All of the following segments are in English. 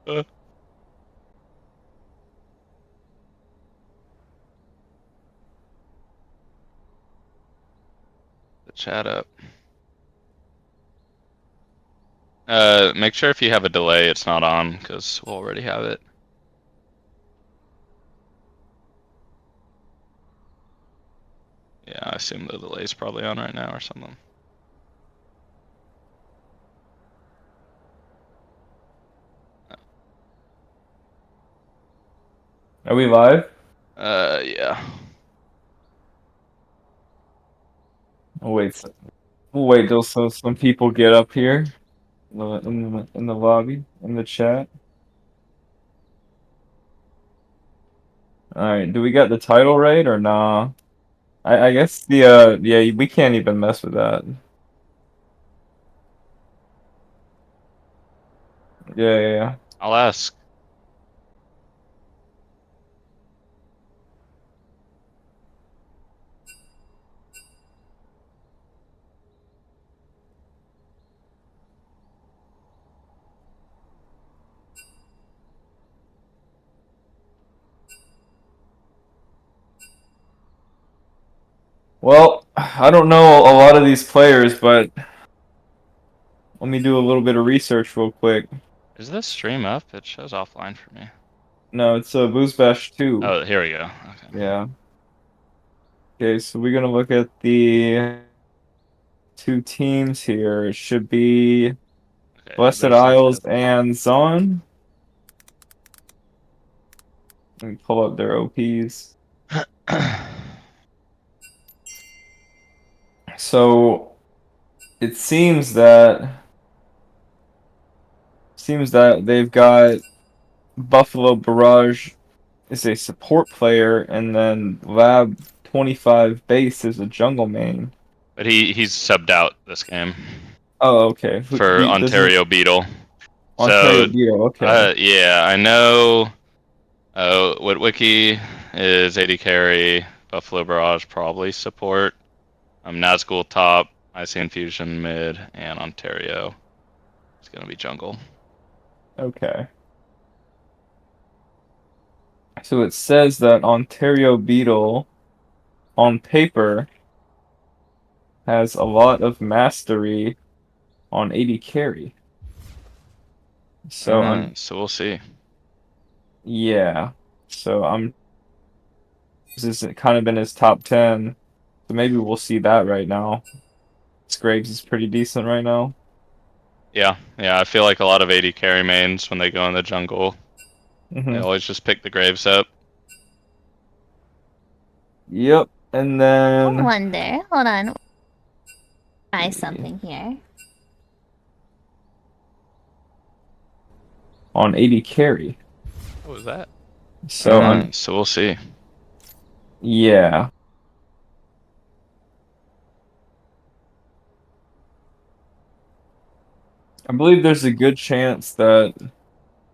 The chat up. Make sure if you have a delay, it's not on, because we'll already have it. Yeah, I assume the delay's probably on right now or something. Are we live? Yeah. We'll wait till some people get up here in the lobby, in the chat. All right, do we got the title right or nah? I guess yeah, we can't even mess with that. Yeah. I'll ask. Well, I don't know a lot of these players, but let me do a little bit of research real quick. Is this stream up? It shows offline for me. No, it's BoozeBash 2. Oh, here we go. Okay. Yeah. Okay, so we're gonna look at the two teams here. It should be Okay, yeah, Blessed they're synced Isles up. and Zaun. Let me pull up their OPs. So it seems that they've got Buffalo Barrage is a support player, and then Lab 25 Base is a jungle main. But he's subbed out this game Oh, okay. for This is Ontario Beetle. Ontario So, Beetle. Okay. yeah, I know. Witwicky is AD carry. Buffalo Barrage probably support. Nazgul top. I see Infusion mid, and Ontario is gonna be jungle. Okay. So it says that Ontario Beetle, on paper, has a lot of mastery on AD carry. So we'll see. Yeah. So this has kind of been his top 10. So maybe we'll see that right now. Scrapes is pretty decent right now. Yeah, I feel like a lot of AD carry mains when they go in the jungle, they Hmm. always just pick the Graves up. Yep. And I then wonder. Hold on. Try something here. on AD carry. What was that? So I'm So we'll see. yeah. I believe there's a good chance that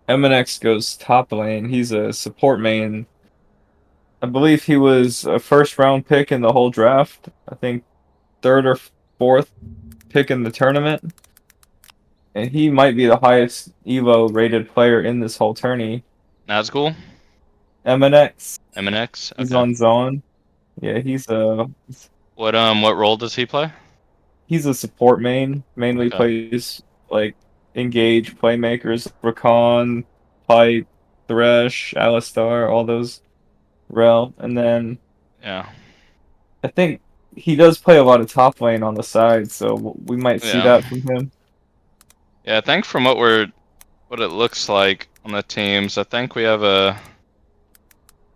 MNX goes top lane. He's a support main. I believe he was a first round pick in the whole draft. I think third or fourth pick in the tournament. And he might be the highest Evo rated player in this whole tourney. Nazgul, MNX, MNX. he's Okay. on zone. Yeah, What role does he play? he's a support main. Mainly Okay. plays like engage playmakers, Rakan, Pipe, Thresh, Alistar, all those Rel. And then Yeah. I think he does play a lot of top lane on the side, so we might see Yeah. that from him. Yeah. I think from what it looks like on the teams, I think we have a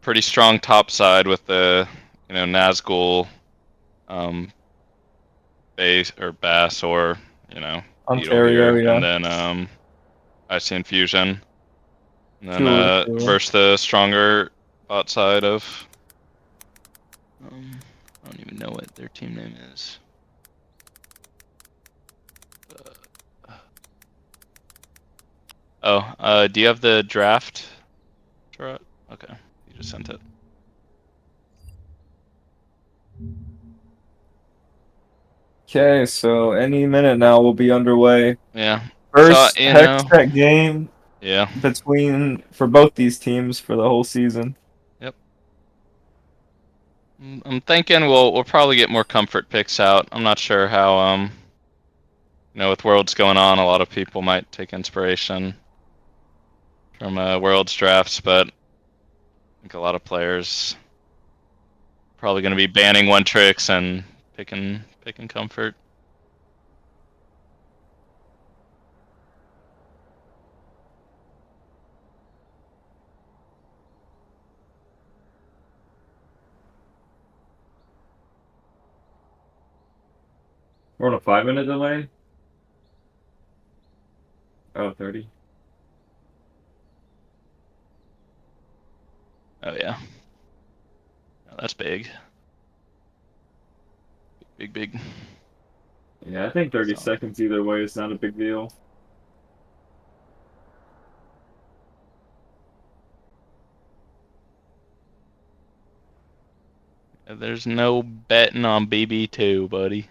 pretty strong top side with the Nazgul, um, base or Bass or Beetle Ontario, here, yeah. and then I see Infusion, and then True. versus the stronger bot side of I don't even know what their team name is. Do you have the draft? Okay, you just sent it. Okay, so any minute now we'll be underway. Yeah. So First Hextech game Yeah. for both these teams for the whole season. Yep. I'm thinking we'll probably get more comfort picks out. I'm not sure how with Worlds going on, a lot of people might take inspiration from Worlds drafts, but I think a lot of players probably going to be banning one tricks and picking comfort. We're on a 5-minute delay. Oh, 30. Oh yeah. Oh, that's big. Big. Yeah, I think 30 So, seconds either way is not a big deal. there's no betting on BB2, buddy.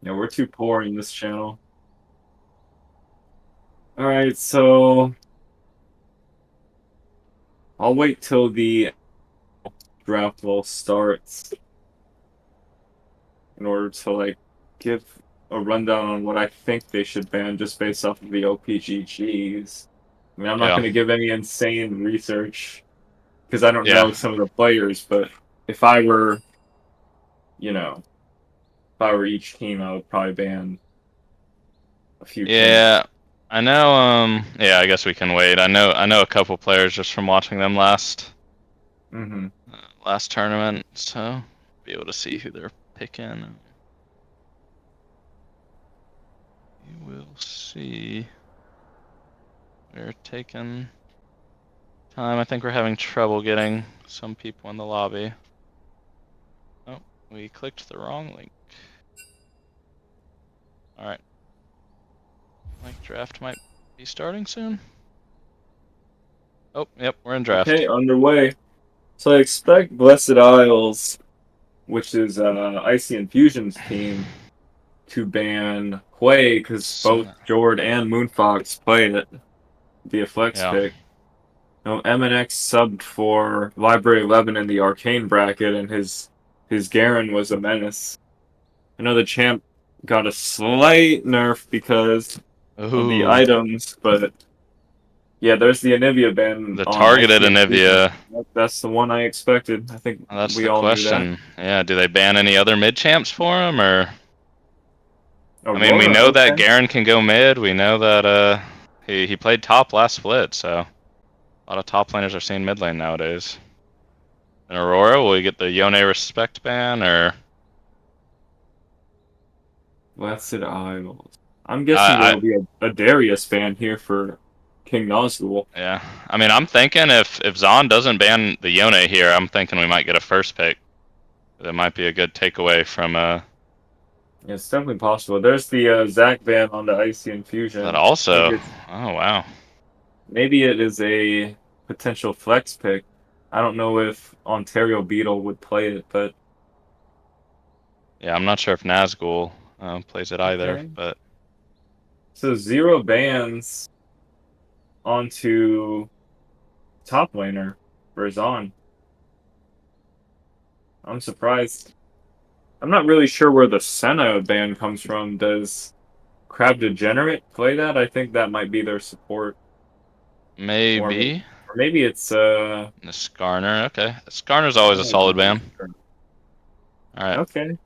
Yeah, we're too poor in this channel. All right, so I'll wait till the draft wall starts in order to like give a rundown on what I think they should ban just based off of the OPGGs. I mean, I'm not Yeah. going to give any insane research because I don't Yeah. know some of the players, but if I were, if I were each team, I would probably ban a few tricks. Yeah. I know yeah, I guess we can wait. I know a couple players just from watching them Mm-hmm. last tournament, so be able to see who they're picking. You will see. We're taking time. I think we're having trouble getting some people in the lobby. Oh, we clicked the wrong link. Alright. Like draft might be starting soon. Oh, yep, we're in draft. Okay, underway. So I expect Blessed Isles, which is Icy Infusion's team, to ban Quay because both Senna. Jord and Moonfox play it via flex Yeah. pick. No, MNX subbed for Library 11 in the Arcane bracket, and his Garen was a menace. I know the champ got a slight nerf because of the Ooh, items, but yeah, there's the Anivia ban the on targeted Icy Infusion. Anivia. That's the one I expected. I think Well, that's we the all knew that. question. Yeah, do they ban any other mid champs for him, or? I mean, we Aurora, know that okay. Garen can go mid. We know that he played top last split, so a lot of top laners are seeing mid lane nowadays. And Aurora, will we get the Yone respect ban, or? Blessed Isles. I'm guessing there I will be a Darius ban here for King Nazgul. Yeah. I mean, I'm thinking if Zaun doesn't ban the Yone here, I'm thinking we might get a first pick. That might be a good takeaway from Yeah, it's definitely possible. There's the Zac ban on the Icy that Infusion. also. Oh wow. Maybe it is a potential flex pick. I don't know if Ontario Beetle would play it, but Yeah, I'm not sure if Nazgul plays it either, okay. but So 0 bans onto top laner for Zaun. I'm surprised. I'm not really sure where the Senna ban comes from. Does Crab Degenerate play that? I think that might be their support. Or, maybe or maybe it's the Skarner. Okay, Skarner's always a solid ban. All right. Okay.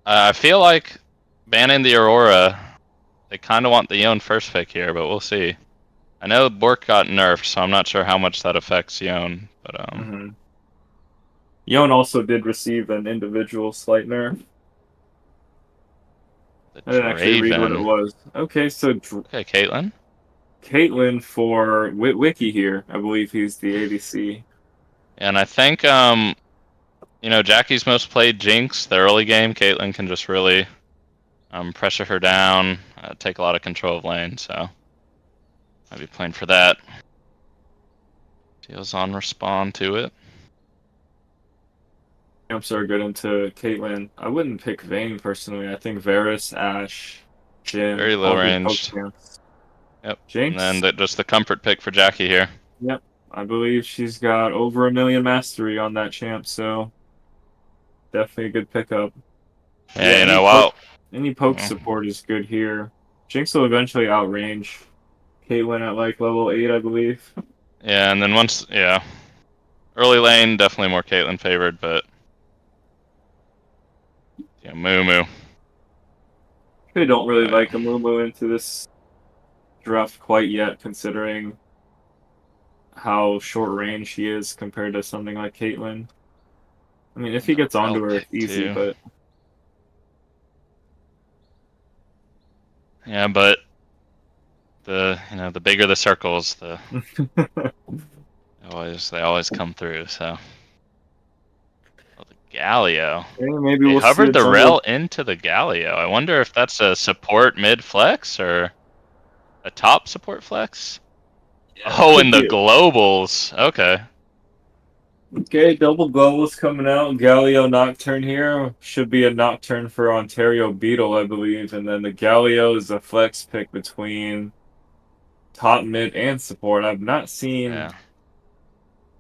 I feel like banning the Aurora. They kind of want the Yone first pick here, but we'll see. I know Bork got nerfed, so I'm not sure how much that affects Yone, but Mm-hmm. Yon also did receive an individual slight nerf. the I didn't actually read what it Draven. was. Okay, so Okay, Caitlyn. Caitlyn for Wiki here. I believe he's the ADC. And I think Jackie's most played Jinx, the early game. Caitlyn can just really pressure her down, take a lot of control of lane, so I'd be playing for that. Deals on respond to it. Camps are good into Caitlyn. I wouldn't pick Vayne personally. I think Varus, Ashe, Jhin, Very low all good poke ranged. camps. Yep. And Jinx. then just the comfort pick for Jackie here. Yep. I believe she's got over 1 million mastery on that champ, so definitely a good pickup. Yeah, Yeah, wow. any poke support is good here. Jinx will eventually outrange Caitlyn at like level 8, I believe. Yeah, and then early lane definitely more Caitlyn favored, but yeah, Moo Moo. They don't really Oh, yeah. like a Mumu into this draft quite yet, considering how short range he is compared to something like Caitlyn. I mean, if And he the gets Rel onto her, pick it's easy, too. but Yeah, but the bigger the circles, they always come through. So the Galio. maybe They we'll see hovered a the Rel jungle. into the Galio. I wonder if that's a support mid flex or a top support flex. Yeah, Oh, could and the be it. globals. Okay. Okay, double globals coming out. Galio Nocturne here. Should be a Nocturne for Ontario Beetle, I believe. And then the Galio is a flex pick between top, mid, and support. I've not seen. Yeah.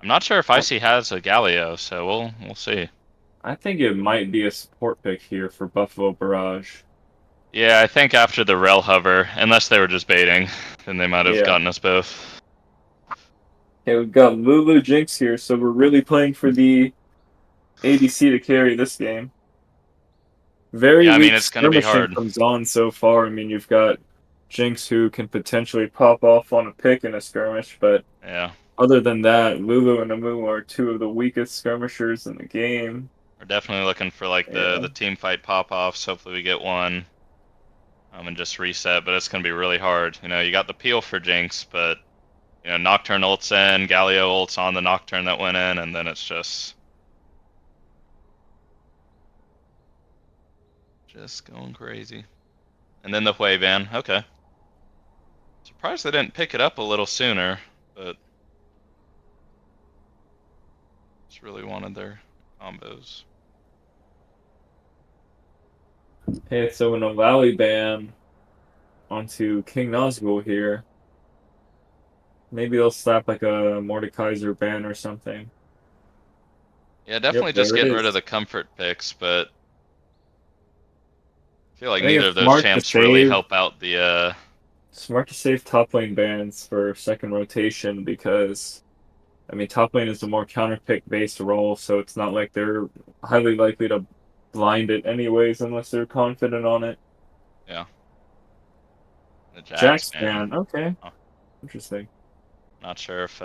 I'm not sure if Icy has a Galio, so we'll see. I think it might be a support pick here for Buffalo Barrage. Yeah, I think after the Rel hover, unless they were just baiting, then they might have Yeah. gotten us both. Okay, we've got Lulu Jinx here, so we're really playing for the ADC to carry this game. Very Yeah, I mean weak it's gonna be skirmishing hard. from Zaun so far. I mean, you've got Jinx who can potentially pop off on a pick in a skirmish, but Yeah, other than that, Lulu and Amu are two of the weakest skirmishers in the game. we're definitely looking for like Yeah. the team fight pop offs. Hopefully we get one, and just reset. But it's gonna be really hard. You got the peel for Jinx, but Nocturne ults in, Galio ults on the Nocturne that went in, and then it's just going crazy. And then the Hui ban. Okay. Surprised they didn't pick it up a little sooner, but just really wanted their combos. Okay, so an O'Lally ban onto King Nazgul here. Maybe they'll slap like a Mordekaiser ban or something. Yeah, Yep, definitely just there it getting rid of is. the comfort picks, but I feel like I think neither it's of those champs really help out the smart to save top lane bans for second rotation because I mean top lane is a more counter pick based role, so it's not like they're highly likely to blind it anyways unless they're confident on it. yeah, the Jax Jax ban. ban, okay, Oh, interesting. not sure if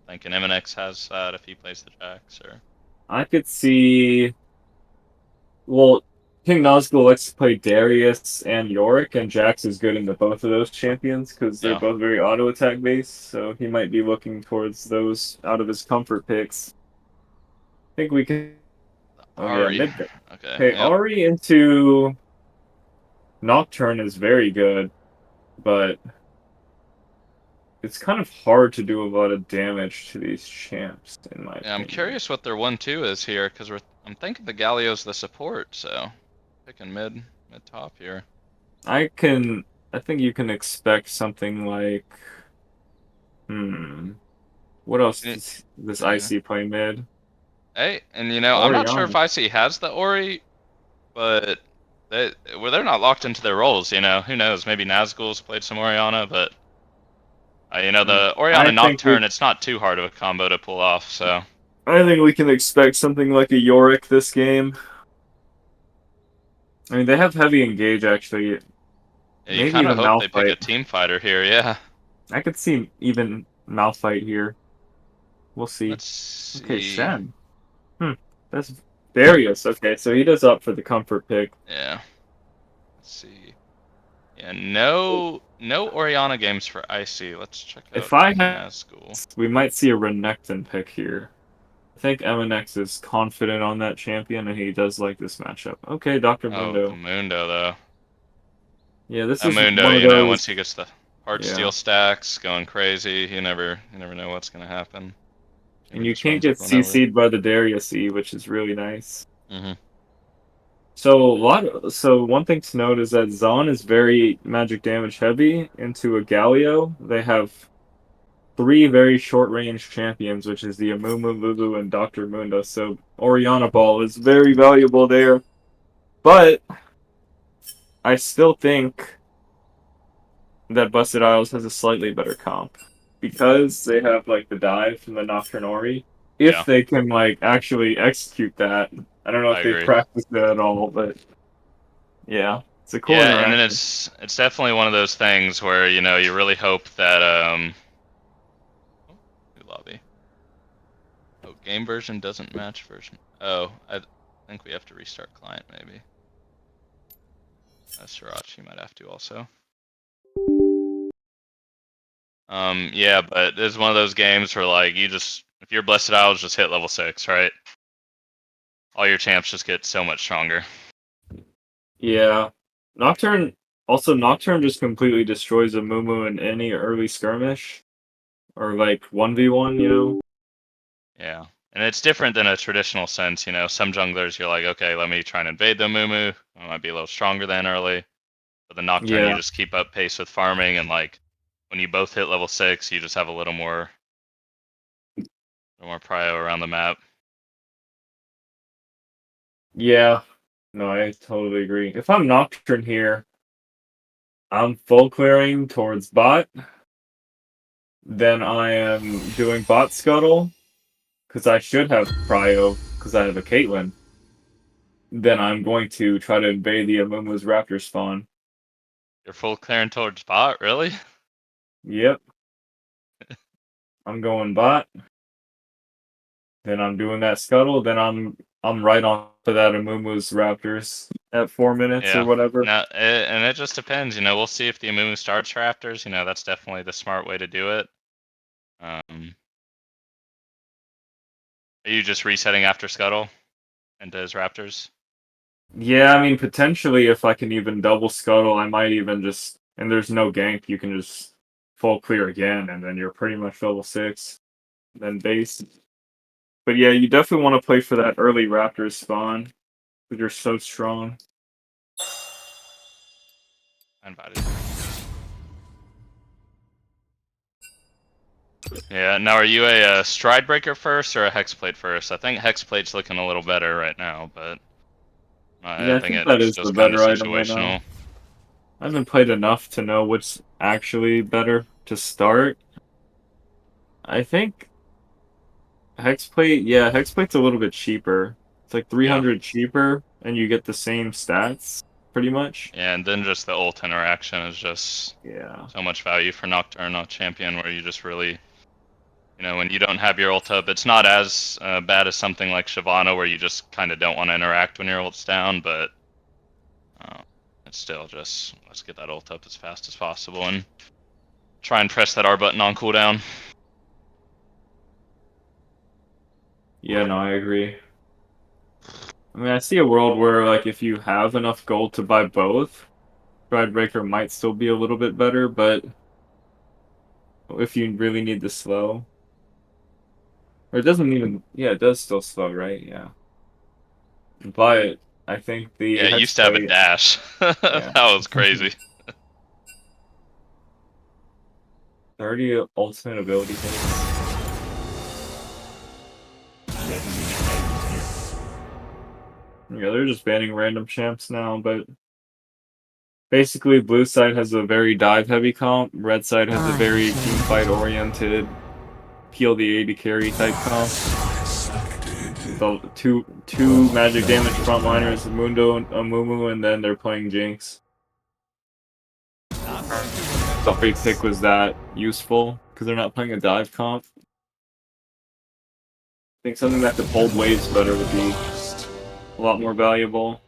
thinking MNX has that if he plays the Jax or I could see. Well, King Nazgul likes to play Darius and Yorick, and Jax is good into both of those champions because they're yeah. both very auto attack based. So he might be looking towards those out of his comfort picks. I think we can. Oh yeah, Ari. mid. Okay, Okay, yep. Ari into Nocturne is very good, but it's kind of hard to do a lot of damage to these champs, in my Yeah, I'm opinion. curious what their 1-2 is here because I'm thinking the Galio's the support, so picking mid top here. I can. I think you can expect something like. Hmm. What else Eh, does this Yeah. IC play mid? Hey, and I'm not sure if Oriana. IC has the Ori, but they're not locked into their roles. Who knows? Maybe Nazgul's played some Oriana, but the Oriana I think we Nocturne, it's not too hard of a combo to pull off. So I think we can expect something like a Yorick this game. I mean, they have heavy engage actually. yeah, you Maybe kind of even hope they pick a Malphite. team fighter here. Yeah. I could see even Malphite here. We'll see. Let's Okay, see. Shen. Hmm. That's Darius. Okay, so he does up for the comfort pick. Yeah. Let's see. Yeah, no Oriana games for IC. Let's check If out I had, Nazgul. we might see a Renekton pick here. I think MNX is confident on that champion, and he does like this matchup. Okay, Dr. Oh, the Mundo. Mundo though. Yeah, this That is Mundo, one of those. once he gets the hard Yeah. steel stacks going crazy, you never know what's gonna happen. And Maybe you just can't runs get up whenever. CC'd by the Darius E, which is really nice. hmm So one thing to note is that Zaun is very magic damage heavy into a Galio. They have three very short range champions, which is the Amumu, Lulu, and Dr. Munda. So Oriana Ball is very valuable there. But I still think that Busted Isles has a slightly better comp. Because they have like the dive from the Nocturne Ori. If Yeah, they can like actually execute that. I don't know I if they've agree. practiced it at all, but yeah. It's a cool Yeah, and then interaction. it's definitely one of those things where you really hope that oh, new lobby. Oh, game version doesn't match version. Oh, I think we have to restart client maybe. Sriracha might have to also. Yeah, but it's one of those games where like if you're Blessed Isles, just hit level 6, right? All your champs just get so much stronger. Yeah. Nocturne just completely destroys a Mumu in any early skirmish. Or like 1v1, you know? Yeah. And it's different than a traditional sense, Some junglers you're like, okay, let me try and invade the Mumu. I might be a little stronger than early. But the Nocturne you Yeah. just keep up pace with farming and like when you both hit level 6, you just have a little more prio around the map. Yeah. No, I totally agree. If I'm Nocturne here, I'm full clearing towards bot. Then I am doing bot scuttle. Because I should have prio, because I have a Caitlyn. Then I'm going to try to invade the Amumu's Raptor spawn. You're full clearing towards bot, really? Yep. I'm going bot. Then I'm doing that scuttle. Then I'm right on to that Amumu's Raptors at 4 minutes or Yeah. whatever. No, and it just depends. We'll see if the Amumu starts Raptors. That's definitely the smart way to do it. Are you just resetting after Scuttle into his Raptors? Yeah, I mean potentially if I can even double scuttle, I might even just and there's no gank, you can just full clear again, and then you're pretty much level 6. Then base. But yeah, you definitely want to play for that early Raptors spawn because you're so strong. I invited you. Yeah. Now, are you a, Stride Breaker first or a Hexblade first? I think Hexblade's looking a little better right now, but I Yeah, I think think it that is just the kind of better item right now. situational. I haven't played enough to know what's actually better to start. I think Hexplate, yeah, Hexplate's a little bit cheaper. It's like Yeah. 300 cheaper, and you get the same stats, pretty much. Yeah, and then just the ult interaction is just Yeah. so much value for Nocturne champion where you just really, when you don't have your ult up, it's not as bad as something like Shyvana where you just kind of don't want to interact when your ult's down, but uh, it's still just let's get that ult up as fast as possible and try and press that R button on cooldown. Yeah, no, I agree. I mean, I see a world where, like, if you have enough gold to buy both, Stridebreaker might still be a little bit better, but if you really need the slow, or it doesn't even, yeah, it does still slow, right? Yeah. But I think Yeah, the it used to have a Hexplate, dash. That yeah, was crazy. 30 ultimate ability hits. Yeah, they're just banning random champs now, but basically blue side has a very dive heavy comp, red side has a very teamfight oriented, peel the AD carry type comp. The two magic damage frontliners, Mundo and Amumu, and then they're playing Jinx. The free pick was that useful because they're not playing a dive comp. I think something that could hold waves better would be a lot more valuable.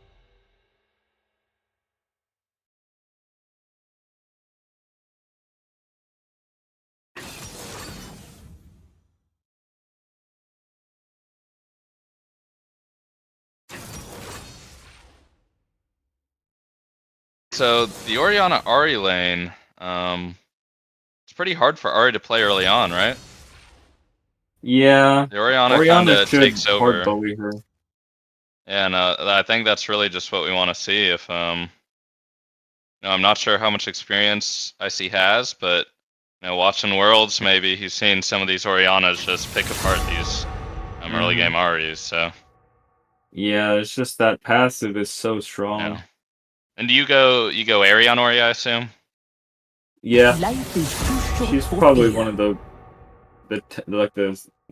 So the Orianna Ari lane, it's pretty hard for Ari to play early on, right? Yeah, The Orianna kind Oriana of should takes hard over. bully her. Yeah, and I think that's really just what we want to see. If I'm not sure how much experience IC has, but watching Worlds, maybe he's seen some of these Orianas just pick apart these early game Aries. So Yeah, it's just that passive is so strong. yeah. And do you go Airy on Ori, I assume? Yeah, Life is too short she's for probably fear. one of the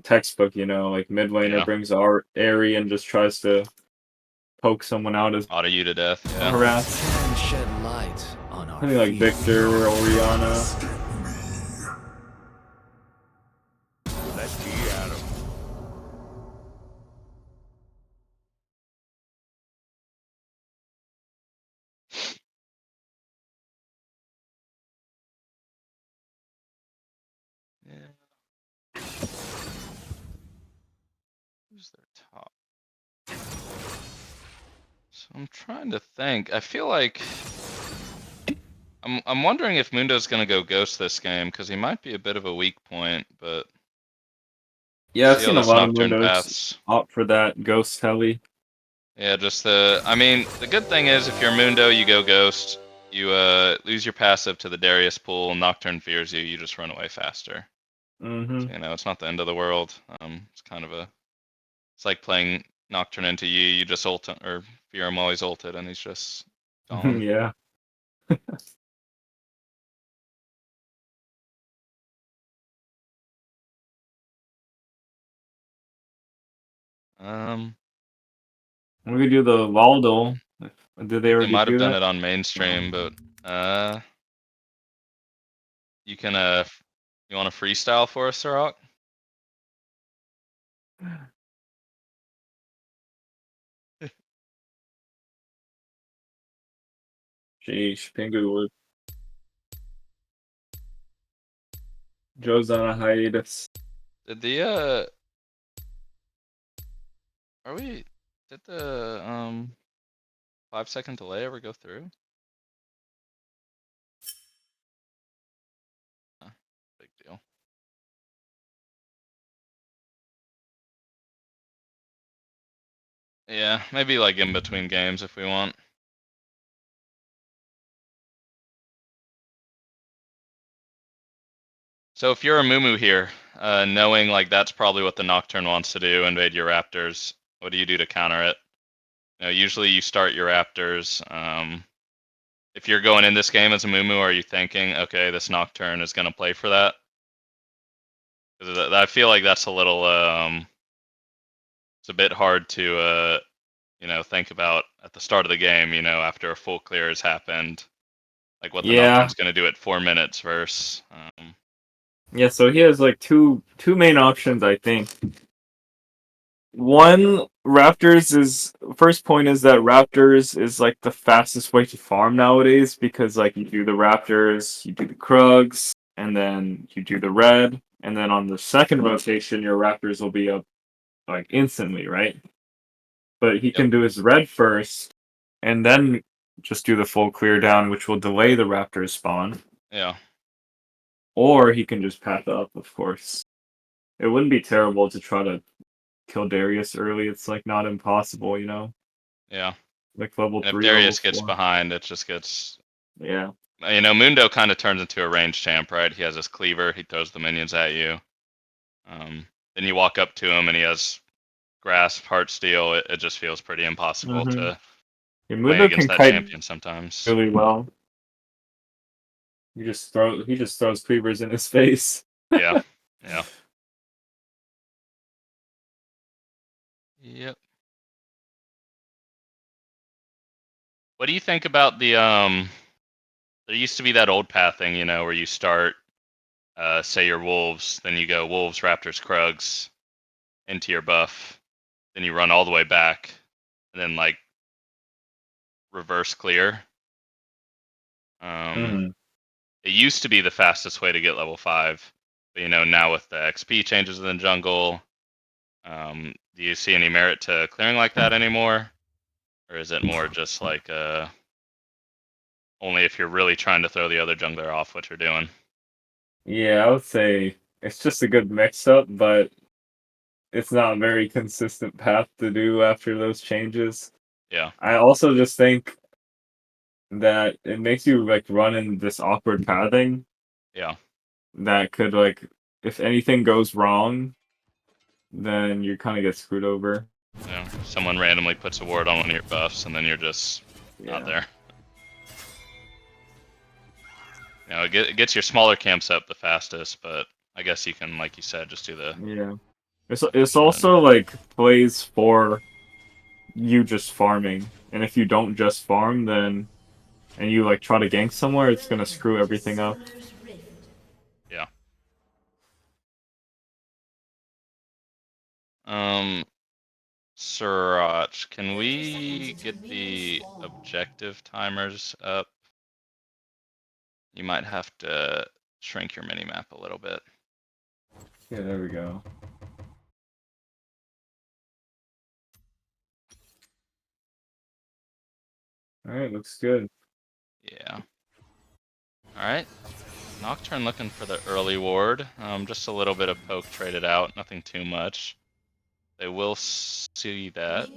textbook, like mid laner Yeah. brings our Airy and just tries to poke someone out as Auto you to death. Yeah. harass. Can shed light on our Something like fears. Victor, Oriana. Let's be at 'em. Yeah. Who's their top? So I'm trying to think. I feel like I'm wondering if Mundo's gonna go Ghost this game because he might be a bit of a weak point, but we'll Yeah, I've see how seen a this lot of Nocturne Mundos paths. opt for that Ghost Heli. Yeah, just I mean, the good thing is if you're Mundo, you go Ghost, you lose your passive to the Darius pool, Nocturne fears you, you just run away faster. Mm-hmm. So, it's not the end of the world. It's kind of it's like playing Nocturne into you, you just ult, or fear him while he's ulted, and he's just gone. Yeah. I We could do the Valdo. Did they think they already might have do done that? it on mainstream, but you can you want to freestyle for us, Sirach? Sheesh, Penguin Joe's on a hiatus. Did the are we did the 5-second delay ever go through? Huh, big deal. Yeah, maybe like in between games if we want. So if you're a Mumu here, knowing like that's probably what the Nocturne wants to do, invade your Raptors, what do you do to counter it? Usually you start your Raptors. If you're going in this game as a Mumu, are you thinking, okay, this Nocturne is going to play for that? 'Cause I feel like that's a little, it's a bit hard to, think about at the start of the game, after a full clear has happened, like what the Yeah. Nocturne's going to do at 4 minutes versus, Yeah, so he has like two main options, I think. One, Raptors is first point is that Raptors is like the fastest way to farm nowadays because like you do the Raptors, you do the Krugs, and then you do the red, and then on the second rotation your Raptors will be up like instantly, right? But he yep, can do his red first, and then just do the full clear down, which will delay the Raptors spawn. yeah, Or he can just path up, of course. It wouldn't be terrible to try to kill Darius early. It's like not impossible. yeah. Like level And if 3, level Darius gets 4. behind, it just gets, Yeah. Mundo kind of turns into a range champ, right? He has his cleaver, he throws the minions at you. Then you walk up to him and he has grasp, heart steel. It just feels pretty impossible Mm-hmm. to Yeah, play Mundo against can that kite champion sometimes. really well. He just throws cleavers in his face. Yeah, yeah, yep. What do you think about the there used to be that old path thing, where you start say your wolves, then you go wolves, raptors, krugs into your buff, then you run all the way back, and then like reverse clear. Um, Mm-hmm. it used to be the fastest way to get level 5, but now with the XP changes in the jungle, do you see any merit to clearing like that anymore, or is it more just like only if you're really trying to throw the other jungler off what you're doing? Yeah, I would say it's just a good mix up, but it's not a very consistent path to do after those changes. Yeah. I also just think that it makes you like run in this awkward pathing Yeah. that could like if anything goes wrong, then you kind of get screwed over. Yeah. Someone randomly puts a ward on one of your buffs, and then you're just not there. You know, it gets your smaller camps up the fastest, but I guess you can, like you said, just do the. Yeah. It's also like plays for you just farming, and if you don't just farm, then and you like try to gank somewhere, it's gonna screw everything up. Yeah. Sriracha, can we get the objective timers up? You might have to shrink your minimap a little bit. Yeah, there we go. Alright, looks good. Yeah. Alright. Nocturne looking for the early ward. Just a little bit of poke traded out, nothing too much. They will see that.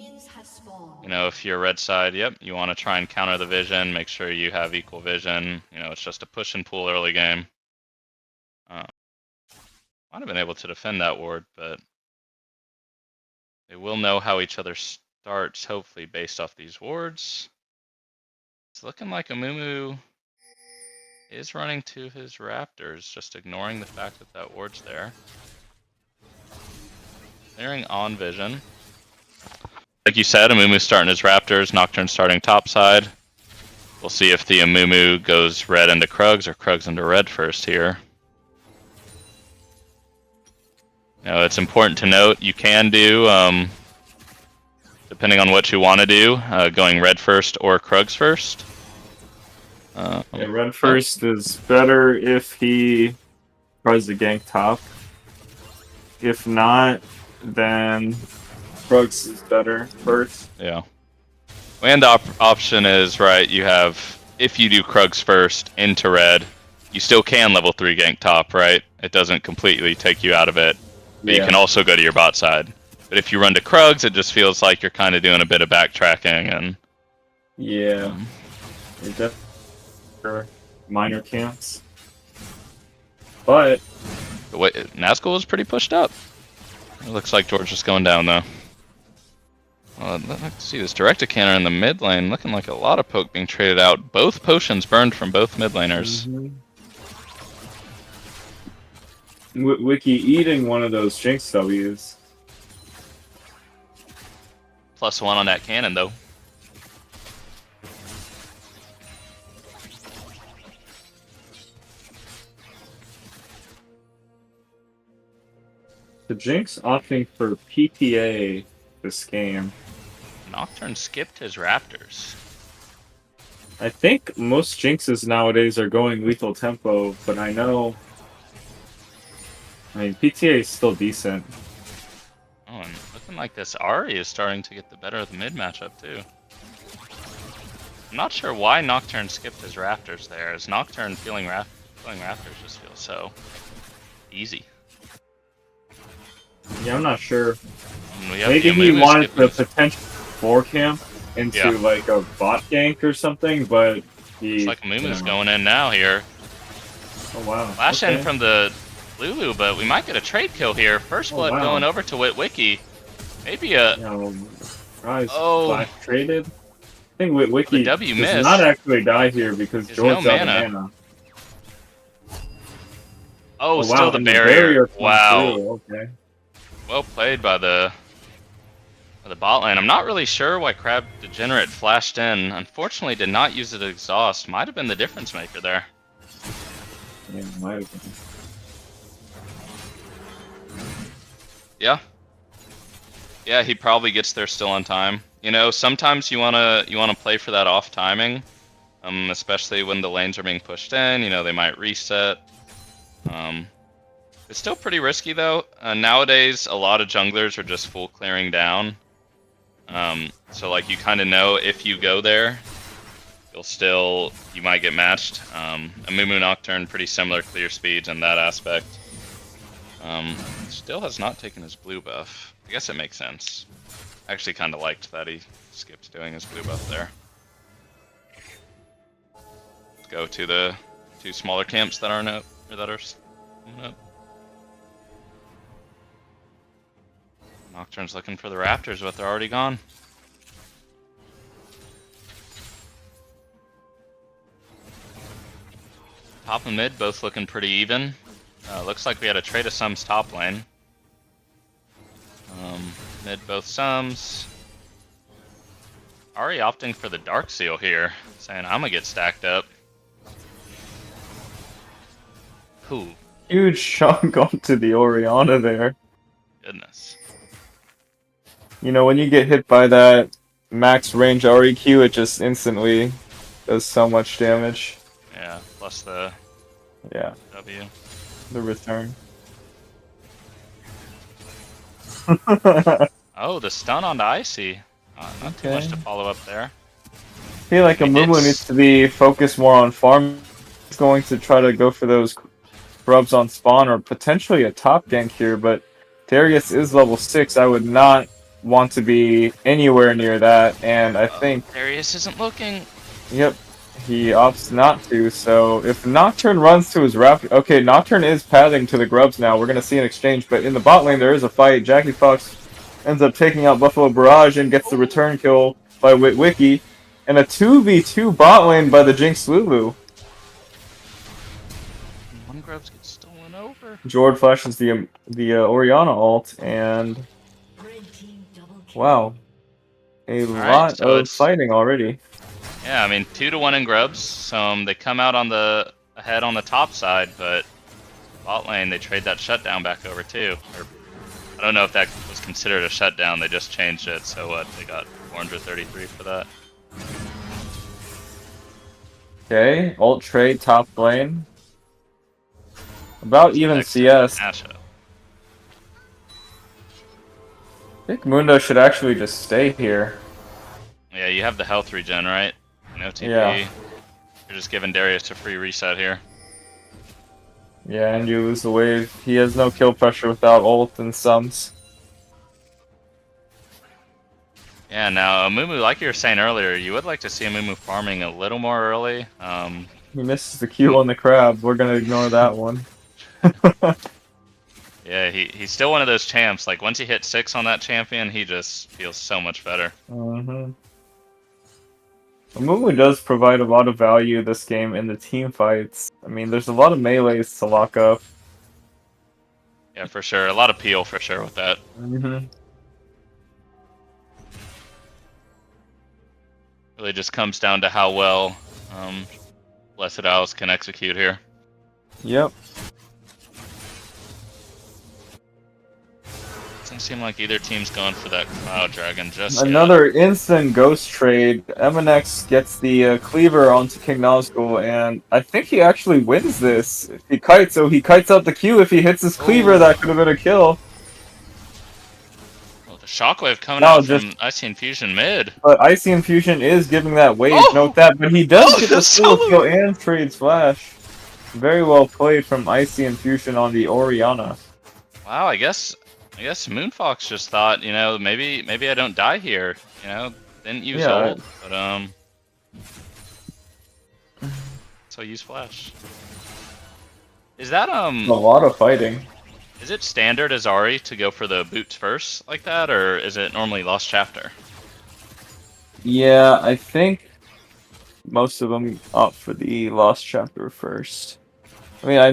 You know, if you're red side, yep, you want to try and counter the vision, make sure you have equal vision. You know, it's just a push and pull early game. Might have been able to defend that ward, but they will know how each other starts, hopefully, based off these wards. It's looking like Amumu is running to his Raptors, just ignoring the fact that that ward's there. Clearing on vision. Like you said, Amumu starting his Raptors, Nocturne starting topside. We'll see if the Amumu goes red into Krugs or Krugs into red first here. Now, it's important to note you can do, depending on what you want to do, going red first or Krugs first. Yeah, red first is better if he tries to gank top. If not, then Krugs is better first. Yeah. And the option is, right, you have, if you do Krugs first into red, you still can level 3 gank top, right? It doesn't completely take you out of it. But you can also go to your bot side. But if you run to Krugs, it just feels like you're kind of doing a bit of backtracking and... Yeah. Minor camps. But... The way, Nazgul is pretty pushed up. It looks like George is going down, though. I'd like to see this Direct-to-Cannon in the mid lane. Looking like a lot of poke being traded out. Both potions burned from both mid laners. Wiki eating one of those Jinx W's. +1 on that cannon, though. The Jinx opting for PPA this game. Nocturne skipped his Raptors. I think most Jinxes nowadays are going lethal tempo, but I know... I mean, PTA is still decent. Oh, and looking like this Ahri is starting to get the better of the mid matchup, too. I'm not sure why Nocturne skipped his Raptors there, as Nocturne feeling Raptors just feels so easy. Yeah, I'm not sure. Maybe Maybe he wanted the potential 4 camp into like a bot gank or something, but he... Looks like Mumu's going in now here. Oh wow. Flash in from the Lulu, but we might get a trade kill here. First blood going over to Witwicky. Maybe a... Flash traded. I think Witwicky does not actually die here because George's out of mana. Oh, still the barrier. Wow. Okay. Well played by the bot lane. I'm not really sure why Crab Degenerate flashed in. Unfortunately, did not use it to exhaust. Might have been the difference maker there. Yeah, might have been. Yeah. Yeah, he probably gets there still on time. You know, sometimes you wanna play for that off timing, especially when the lanes are being pushed in. You know, they might reset. It's still pretty risky though. Nowadays, a lot of junglers are just full clearing down. So like you kind of know if you go there, you might get matched. Amumu Nocturne, pretty similar clear speeds in that aspect. Still has not taken his blue buff. I guess it makes sense. I actually kind of liked that he skipped doing his blue buff there. Let's go to the 2 smaller camps that aren't up, or that are coming up. Nocturne's looking for the Raptors, but they're already gone. Top and mid both looking pretty even. Looks like we had a trade of Sums top lane. Mid both Sums. Ari opting for the Dark Seal here, saying I'm gonna get stacked up. Who? Huge chunk onto the Orianna there. Goodness. You know, when you get hit by that max range REQ, it just instantly does so much damage. Yeah, plus the Yeah, W. the return. Oh, the stun on the Icy. Not too much to follow up there. I feel like Amumu needs to be focused more on farm. He's going to try to go for those grubs on spawn or potentially a top gank here, but Darius is level 6. I would not want to be anywhere near that, and I think... Darius isn't looking. Yep, he opts not to, so if Nocturne runs to his raft... Okay, Nocturne is pathing to the grubs now. We're going to see an exchange, but in the bot lane there is a fight. Jackie Fox ends up taking out Buffalo Barrage and gets the return kill by Witwicky, and a 2v2 bot lane by the Jinx Lulu. One grubs gets stolen over. Jord flashes the Orianna ult, and wow, a lot so of fighting already. Yeah, I mean 2-1 in grubs. So they come out on the ahead on the top side, but bot lane they trade that shutdown back over too. Or I don't know if that was considered a shutdown. They just changed it. So what? They got 433 for that. Okay, ult trade top lane. About even CS. I think Mundo should actually just stay here. Yeah, you have the health regen, right? No TP. Yeah. You're just giving Darius a free reset here. Yeah, and you lose the wave. He has no kill pressure without ult and sums. Yeah, now Amumu, like you were saying earlier, you would like to see Amumu farming a little more early. He misses the Q on the crab. We're gonna ignore that one. Yeah, he's still one of those champs. Like once he hits 6 on that champion, he just feels so much better. Amumu does provide a lot of value this game in the team fights. I mean, there's a lot of melees to lock up. Yeah, for sure. A lot of peel for sure with that. Really just comes down to how well Blessed Owls can execute here. Yep. Doesn't seem like either team's going for that Cloud Dragon just Another instant ghost trade. MNX gets the cleaver onto King Nazgul, and I think he actually wins this. If he kites, so he kites out the Q. If he hits his cleaver, that could have been a kill. Well, the shockwave coming out from Icy Infusion mid. But Icy Infusion is giving that wave, note that, but he does get the solo kill and trades flash. Very well played from Icy Infusion on the Orianna. Wow, I guess Moonfox just thought, you know, maybe I don't die here, you know, didn't use ult, but so use flash. Is that a lot of fighting. Is it standard as Ari to go for the boots first like that, or is it normally Lost Chapter? Yeah, I think most of them opt for the Lost Chapter first. I mean, I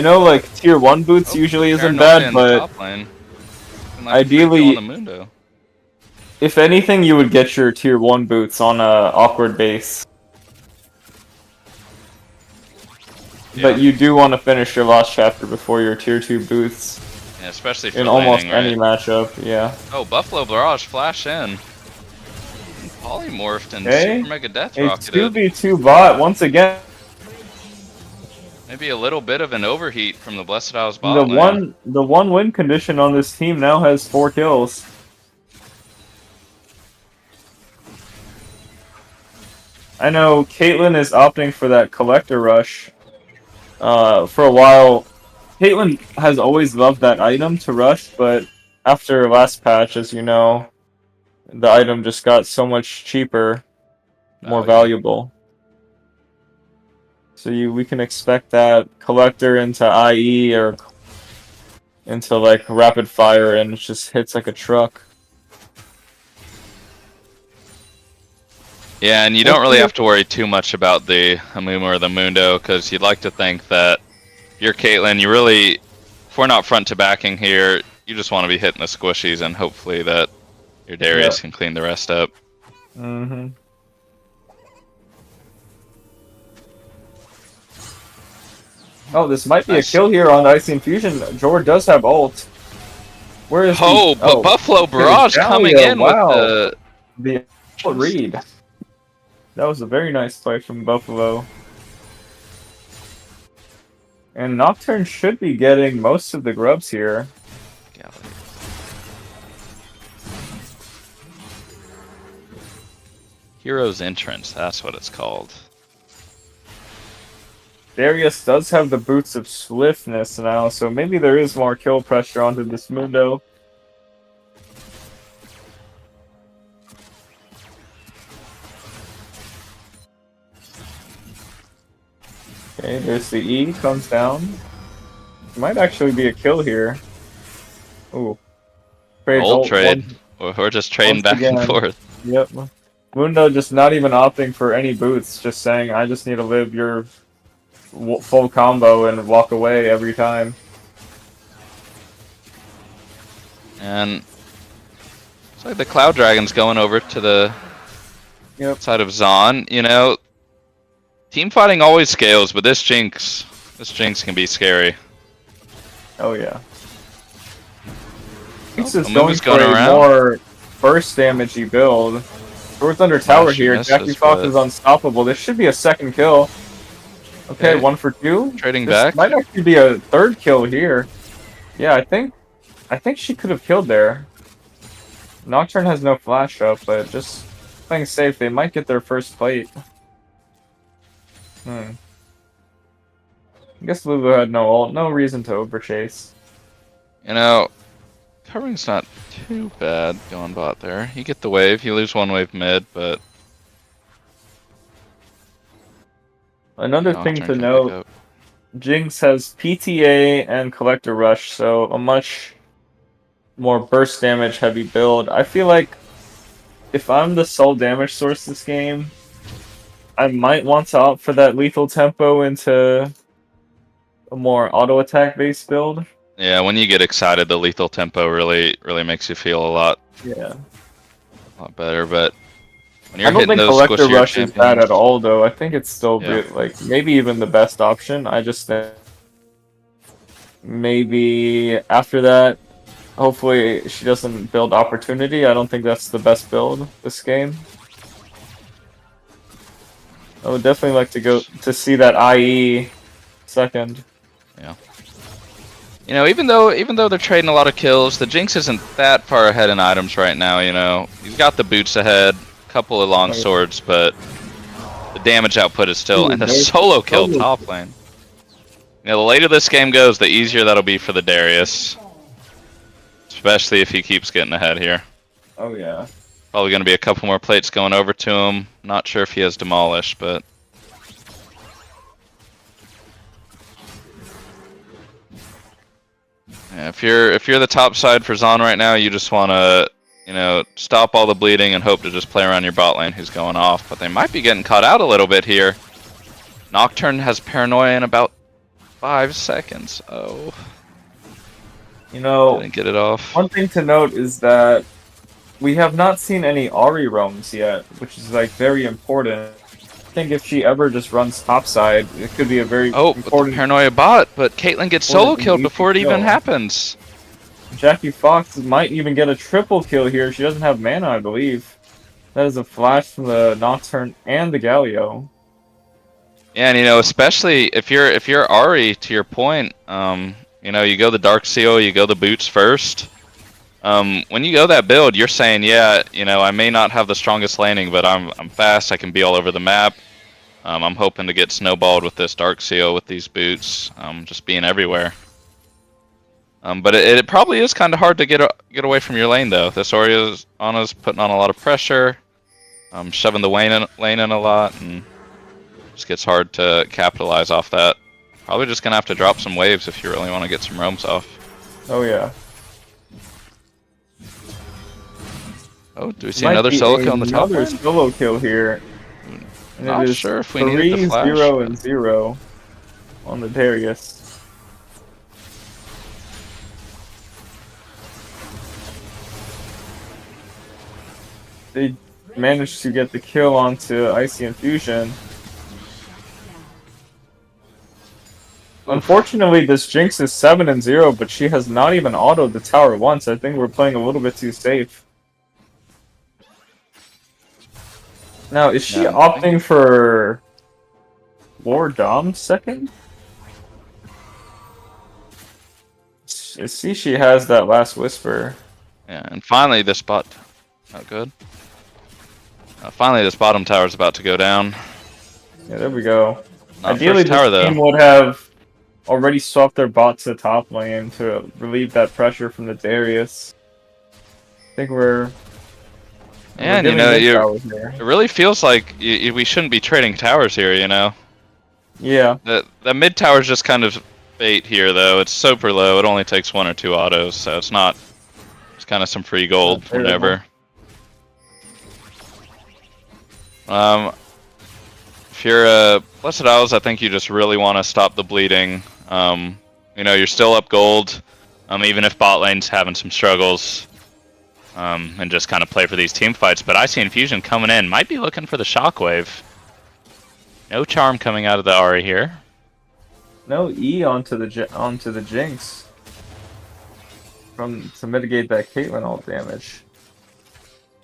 know like tier 1 boots usually isn't bad, but ideally, if anything, you would get your tier 1 boots on a awkward base. Yeah. But you do want to finish your Lost Chapter before your tier 2 boots. Yeah, especially for in almost any matchup, yeah. Oh, Buffalo Barrage flash in. Polymorphed and Super Mega Death rocketed. A 2v2 bot once again. Maybe a little bit of an overheat from the Blessed Owls bot lane. The one win condition on this team now has 4 kills. I know Caitlyn is opting for that collector rush. For a while, Caitlyn has always loved that item to rush, but after last patch, as you know, the item just got so much cheaper, more valuable. So we can expect that collector into IE or into like rapid fire, and it just hits like a truck. Yeah, and you don't really have to worry too much about the Hamuma or the Mundo, because you'd like to think that you're Caitlyn, you really, if we're not front to backing here, you just want to be hitting the squishies, and hopefully that your Darius can clean the rest up. Mm-hmm. Oh, this might be a kill here on Icy Infusion. Jor does have ult. Where is but Buffalo Barrage coming in with the read. That was a very nice play from Buffalo. And Nocturne should be getting most of the grubs here. Hero's Entrance, that's what it's called. Darius does have the boots of swiftness now, so maybe there is more kill pressure onto this Mundo. Okay, there's the E, comes down. Might actually be a kill here. Ooh. Old trade. We're just trading back and forth. Yep. Mundo just not even opting for any boots, just saying, I just need to live your full combo and walk away every time. And it's like the Cloud Dragon's going over to the side of Zaun. You know, team fighting always scales, but this Jinx can be scary. Oh yeah. Jinx is going for a more burst damagey build. Sword Thunder Tower here. Jackie Fox is unstoppable. This should be a second kill. Okay, 1 for 2. Trading this back. Might actually be a third kill here. Yeah, I think she could have killed there. Nocturne has no flash up, but just playing safe, they might get their first plate. I guess Lulu had no ult, no reason to overchase. You know, covering's not too bad going bot there. You get the wave, you lose one wave mid, but another thing to note, Jinx has PTA and Collector Rush, so a much more burst damage heavy build. I feel like if I'm the sole damage source this game, I might want to opt for that lethal tempo into a more auto attack based build. Yeah, when you get excited, the lethal tempo really makes you feel a lot better. But when you're I don't hitting think those Collector Rush is bad at all, though. I think it's still like maybe even the best option. I just think maybe after that, hopefully she doesn't build Opportunity. I don't think that's the best build this game. I would definitely like to go to see that IE second. Yeah. You know, even though they're trading a lot of kills, the Jinx isn't that far ahead in items right now. You know, he's got the boots ahead, a couple of long swords, but the damage output is still and the solo kill top lane. You know, the later this game goes, the easier that'll be for the Darius, especially if he keeps getting ahead here. Oh yeah. Probably going to be a couple more plates going over to him. Not sure if he has Demolish, but yeah, if you're the top side for Zaun right now, you just want to, you know, stop all the bleeding and hope to just play around your bot lane who's going off. But they might be getting caught out a little bit here. Nocturne has Paranoia in about 5 seconds. Oh. You know, didn't get it off. One thing to note is that we have not seen any Ahri roams yet, which is like very important. I think if she ever just runs topside, it could be a very important... with the Paranoia bot, but Caitlyn gets solo killed before it even happens. Jackie Fox might even get a triple kill here. She doesn't have mana, I believe. That is a flash from the Nocturne and the Galio. Yeah, and you know, especially if you're Ahri, to your point, you know, you go the Dark Seal, you go the boots first. When you go that build, you're saying, yeah, you know, I may not have the strongest laning, but I'm fast, I can be all over the map. I'm hoping to get snowballed with this Dark Seal with these boots, just being everywhere. But it probably is kind of hard to get away from your lane though. This Orianna's putting on a lot of pressure, shoving the lane in a lot, and just gets hard to capitalize off that. Probably just gonna have to drop some waves if you really want to get some roams off. Oh yeah. Oh, do we see Might another be solo kill on the top another lane? solo kill here. And Not it is sure if we needed the 3, flash. 0, and 0 on the Darius. They managed to get the kill onto Icy Infusion. Unfortunately, this Jinx is 7 and 0, but she has not even autoed the tower once. I think we're playing a little bit too safe. Now, is she Yeah, opting for Lord Dom second? I see she has that last whisper. Yeah, and finally this bot. Not good. Finally, this bottom tower is about to go down. Yeah, there we go. Not Ideally, first tower this team though. would have already swapped their bot to top lane to relieve that pressure from the Darius. I think we're And you doing know, mid towers here. it really feels like we shouldn't be trading towers here. You know, Yeah, the mid tower is just kind of bait here though. It's super low. It only takes 1 or 2 autos, so it's not. It's kind of some free gold Not terrible. whenever. If you're Blessed Owls, I think you just really want to stop the bleeding. You know, you're still up gold, even if bot lane's having some struggles, and just kind of play for these team fights. But I see Infusion coming in, might be looking for the shockwave. No charm coming out of the Ahri here. no E onto the Jinx to mitigate that Caitlyn ult damage.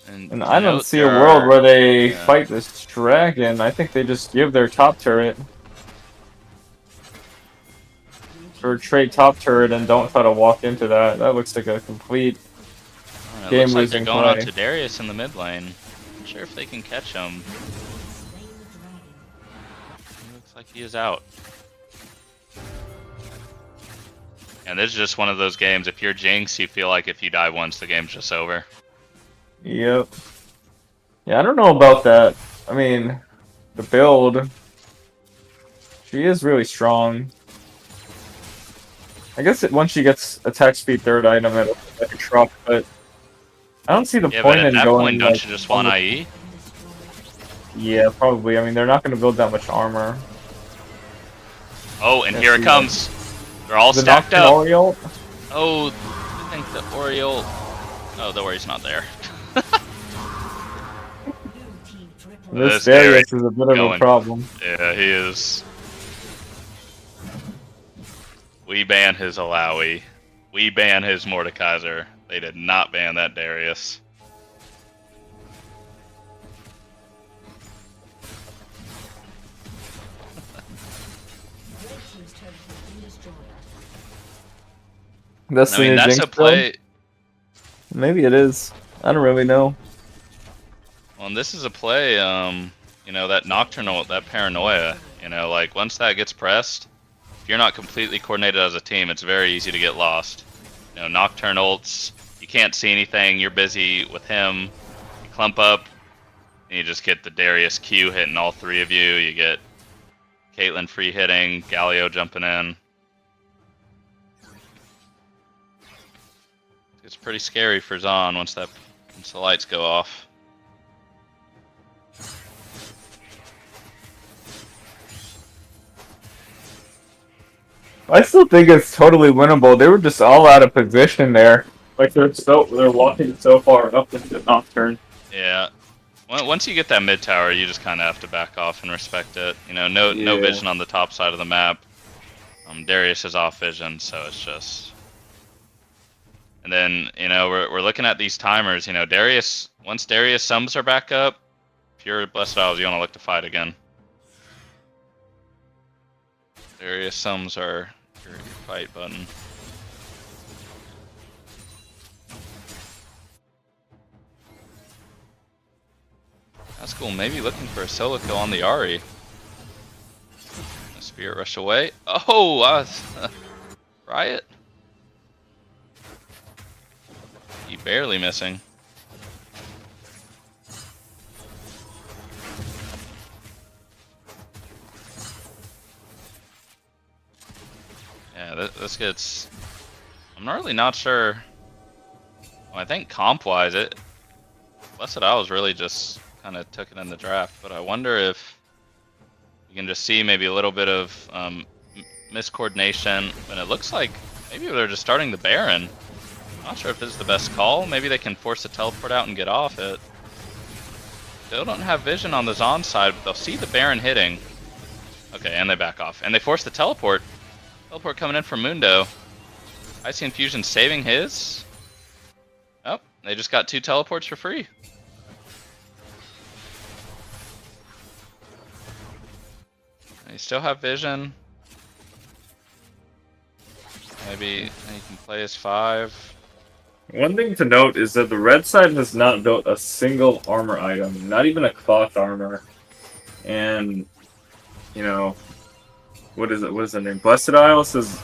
And I don't see a world where they fight this dragon. I think they just give their top turret. Or trade top turret and don't try to walk into that. That looks like a complete It game looks like they're losing going play. on to Darius in the mid lane. Not sure if they can catch him. He looks like he is out. And this is just one of those games, if you're Jinx, you feel like if you die once, the game's just over. Yep. Yeah, I don't know about that. I mean, the build, she is really strong. I guess once she gets attack speed third item, it'll like a truck, but I don't see the Yeah, point but at in that going. point, don't like, you just want on IE? Yeah, probably. I mean, they're not going to build that much armor. Oh, and Yeah, here it see comes. They're all The stacked Nocturne up. Oriole? Oh, I think the Oriole. Oh, the Ori's not there. This This Darius is a bit of a going. problem. Yeah, he is. We ban his Alawi. We ban his Mordekaiser. They did not ban that Darius. That's I the mean, new that's Jinx a play. build? Maybe it is. I don't really know. Well, and this is a play, you know, that Nocturnal, that Paranoia, you know, like, once that gets pressed, if you're not completely coordinated as a team, it's very easy to get lost. You know, Nocturne ults, you can't see anything, you're busy with him, you clump up, and you just get the Darius Q hitting all three of you, you get Caitlyn free hitting, Galio jumping in. It's pretty scary for Zaun once the lights go off. I still think it's totally winnable. They were just all out of position there. Like they're walking so far up into the Nocturne. Yeah. Once you get that mid tower, you just kind of have to back off and respect it. You know, no Yeah. vision on the top side of the map. Darius is off vision, so it's just. And then you know we're looking at these timers. You know, Darius. Once Darius sums are back up, if you're Blessed Isles, you want to look to fight again. Darius sums are your fight button. That's cool. Maybe looking for a solo kill on the Ahri. The Spirit Rush away. Oh, Riot. He barely missing. Yeah, this gets... I'm really not sure. Well, I think comp-wise, Blessed Isles really just kind of took it in the draft, but I wonder if you can just see maybe a little bit of miscoordination, and it looks like maybe they're just starting the Baron. Not sure if this is the best call. Maybe they can force the teleport out and get off it. Still don't have vision on the Zaun side, but they'll see the Baron hitting. Okay, and they back off. And they force the teleport. Teleport coming in from Mundo. Icy Infusion saving his. Oh, they just got 2 teleports for free. They still have vision. Maybe he can play his 5. One thing to note is that the red side has not built a single armor item, not even a cloth armor. And, you know, what is it? What is the name? Blessed Isles has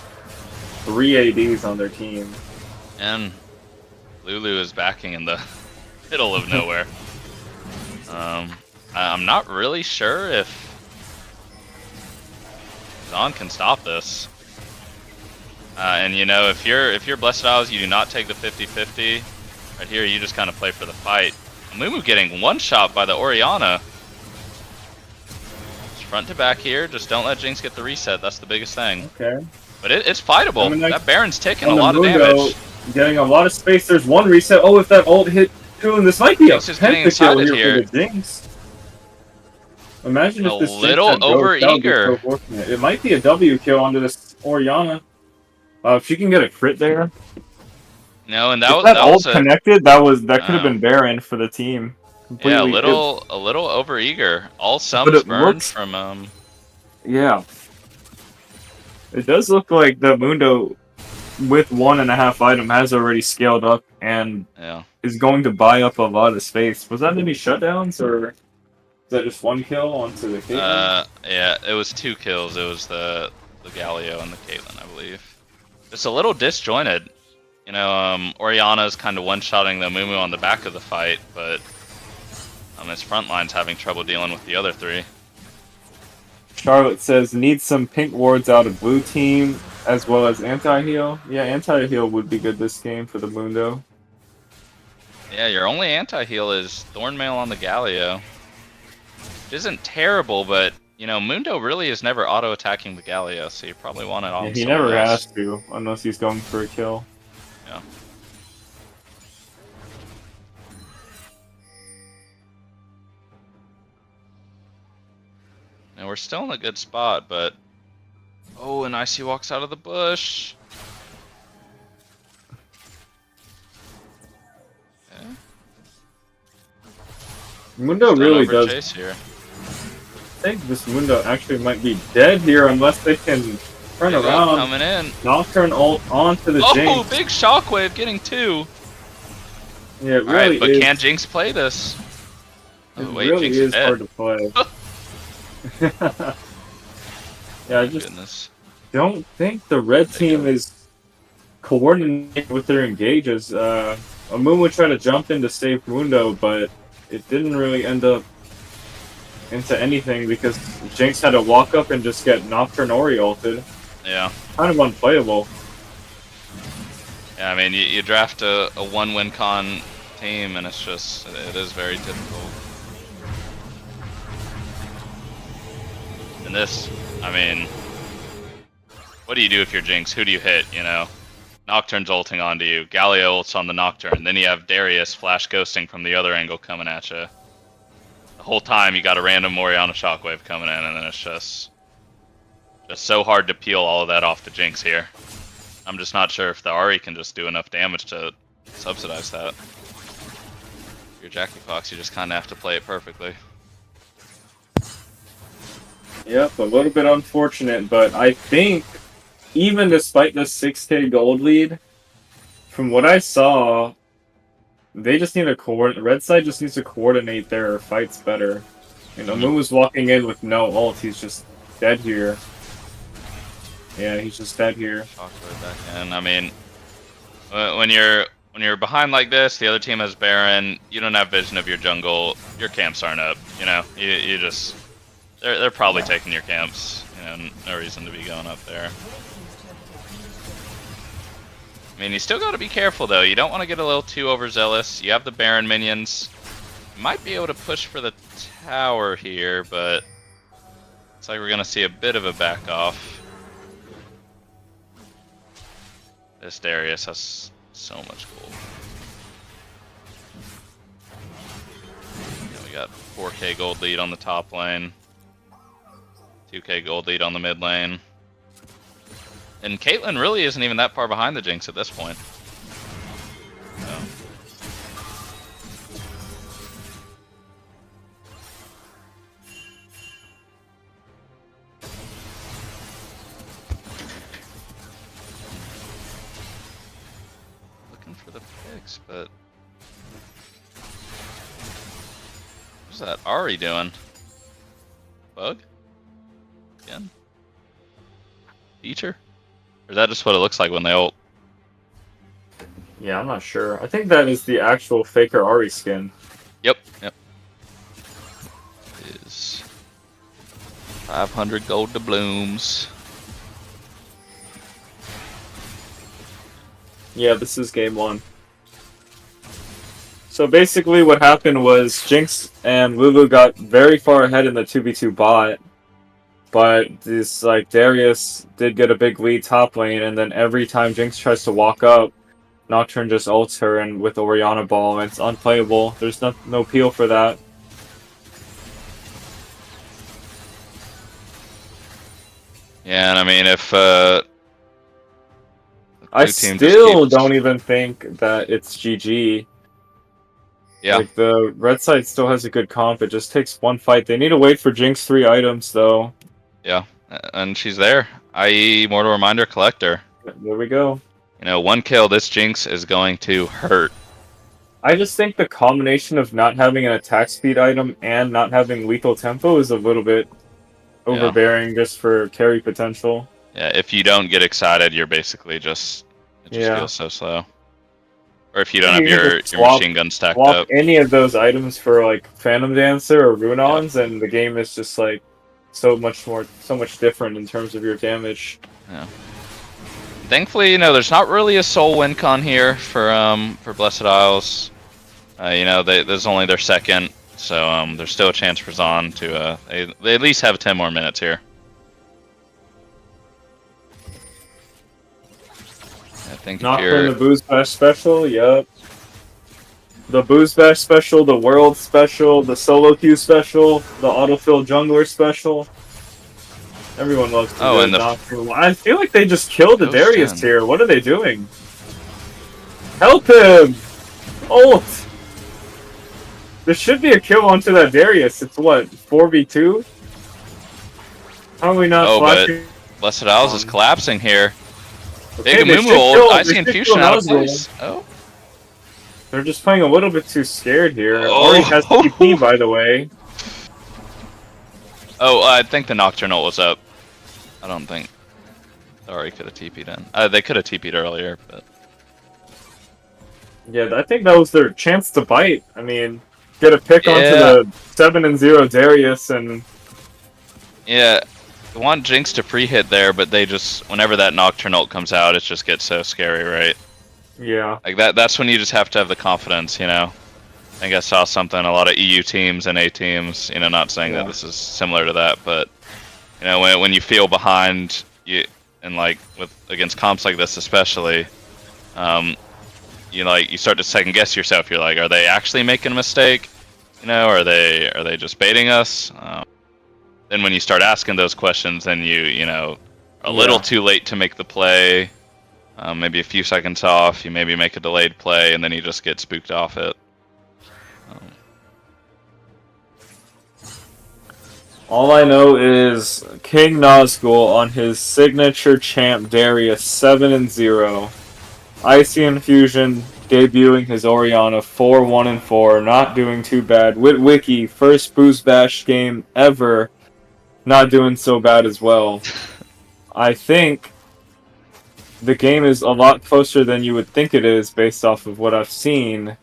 3 ADs on their team. And Lulu is backing in the middle of nowhere. I'm not really sure if Zaun can stop this. And you know, if you're Blessed Isles, you do not take the 50-50. Right here, you just kind of play for the fight. Mumu getting one shot by the Orianna. Just front to back here. Just don't let Jinx get the reset. That's the biggest thing. Okay. But it's fightable. I mean, that Baron's taking a the lot of Mundo, damage. Getting a lot of space. There's one reset. Oh, if that ult hit too, and this might be Jinx a is getting pentakill excited here for the Jinx. Imagine if A this Jinx little had gold, that would be overeager. so fortunate. It might be a W kill onto this Orianna. If she can get a crit there. No, and If that that was ult connected, that could have been Baron for the team. yeah, a Completely. little overeager. All But sums it burned looks- from Yeah. It does look like the Mundo, with 1.5 item, has already scaled up and yeah. is going to buy up a lot of space. Was that any shutdowns, or is that just 1 kill onto the Caitlyn? Yeah, it was 2 kills. It was the Galio and the Caitlyn, I believe. It's a little disjointed. You know, Orianna's kind of one-shotting the Mumu on the back of the fight, but his front line's having trouble dealing with the other 3. Charlotte says, needs some pink wards out of blue team, as well as anti-heal. Yeah, anti-heal would be good this game for the Mundo. Yeah, your only anti-heal is Thornmail on the Galio. Which isn't terrible, but, you know, Mundo really is never auto-attacking the Galio, so you probably want it on Yeah, he someone never else. has to, unless he's going for a kill. Yeah. And we're still in a good spot, but... Oh, and Icy walks out of the bush. Okay. Mundo Still really over does. chase here. I think this Mundo actually might be dead here unless they can turn Big ult around, coming in. Nocturne ult onto the Oh, Jinx. big shockwave getting 2. Yeah, it really Alright, but is. can Jinx play this? It Oh, wait, really Jinx is dead. hard to play. Yeah, I just Goodness. don't think the red team is coordinated with their engages. Amumu tried to jump in to save Mundo, but it didn't really end up into anything because Jinx had to walk up and just get Nocturne Ori ulted. Yeah. Kind of unplayable. Yeah, I mean, you draft a one-win con team, and it's just, it is very difficult. And this, I mean, what do you do if you're Jinx? Who do you hit, you know? Nocturne's ulting onto you, Galio ults on the Nocturne, then you have Darius flash ghosting from the other angle coming at you. The whole time you got a random Orianna shockwave coming in, and then it's just so hard to peel all of that off the Jinx here. I'm just not sure if the Ahri can just do enough damage to subsidize that. If you're Jackie Fox, you just kind of have to play it perfectly. Yep, a little bit unfortunate, but I think even despite the 6k gold lead, from what I saw, they just need to coordinate. Red side just needs to coordinate their fights better. You know, Mumu's walking in with no ult. He's just dead here. Yeah, he's just dead here. Shockwave back in. I mean, when you're when you're behind like this, the other team has Baron. You don't have vision of your jungle. Your camps aren't up. You know, you just they're probably taking your camps. You know, no reason to be going up there. I mean, you still got to be careful though. You don't want to get a little too overzealous. You have the Baron minions. You might be able to push for the tower here, but it's like we're gonna see a bit of a back off. This Darius has so much gold. Yeah, we got 4k gold lead on the top lane. 2k gold lead on the mid lane. And Caitlyn really isn't even that far behind the Jinx at this point. So. Looking for the picks, but what's that Ari doing? Bug? Again? Feature? Or is that just what it looks like when they ult? Yeah, I'm not sure. I think that is the actual Faker Ari skin. Yep. Is 500 gold doubloons. Yeah, this is game 1. So basically what happened was Jinx and Lulu got very far ahead in the 2v2 bot. But this, like, Darius did get a big lead top lane, and then every time Jinx tries to walk up, Nocturne just ults her and with Orianna Ball, and it's unplayable. There's no peel for that. Yeah, and I mean, if I still don't even think that it's GG. Yeah. Like, the red side still has a good comp. It just takes one fight. They need to wait for Jinx 3 items, though. Yeah, and she's there, i.e. Mortal Reminder Collector. There we go. You know, 1 kill, this Jinx is going to hurt. I just think the combination of not having an attack speed item and not having lethal tempo is a little bit overbearing just for carry potential. Yeah, if you don't get excited, you're basically it just feels so slow. Or if you don't have your machine gun stacked up. Any of those items for like Phantom Dancer or Runons, and the game is just like so much different in terms of your damage. Yeah. Thankfully, you know, there's not really a soul win con here for Blessed Isles. You know, this is only their second, so there's still a chance for Zaun to they at least have 10 more minutes here. I think Not from the BoozeBash special, yep. The BoozeBash special, the World special, the Solo Queue special, the Autofill Jungler special. Everyone loves to do Nocturne. I feel like they just killed the Darius here. What are they doing? Help him! Ult! There should be a kill onto that Darius. It's what, 4v2? How are we not flashing? But Blessed Isles is collapsing here. Okay, Big Mumu ult, Icy Infusion out of place. Oh. They're just playing a little bit too scared here. Oh. Ori has TP, by the way. Oh, I think the Nocturne ult was up. I don't think Ori could have TP'd in. They could have TP'd earlier, but... Yeah, I think that was their chance to bite. I mean, get a pick onto the 7-0 Darius and... Yeah, I want Jinx to pre-hit there, but they just... Whenever that Nocturne ult comes out, it just gets so scary, right? Yeah. Like, that's when you just have to have the confidence, you know? I think I saw something, a lot of EU teams and A teams, you know, not saying that this is similar to that, but, you know, when you feel behind, and like, against comps like this especially, you start to second guess yourself. You're like, are they actually making a mistake? You know, are they just baiting us? Then when you start asking those questions, then you know, a little too late to make the play. Maybe a few seconds off, you maybe make a delayed play, and then you just get spooked off it. All I know is King Nazgul on his signature champ Darius 7-0. Icy Infusion debuting his Orianna 4-1-4, not doing too bad. Witwicky, first BoozeBash game ever, not doing so bad as well. I think the game is a lot closer than you would think it is based off of what I've seen.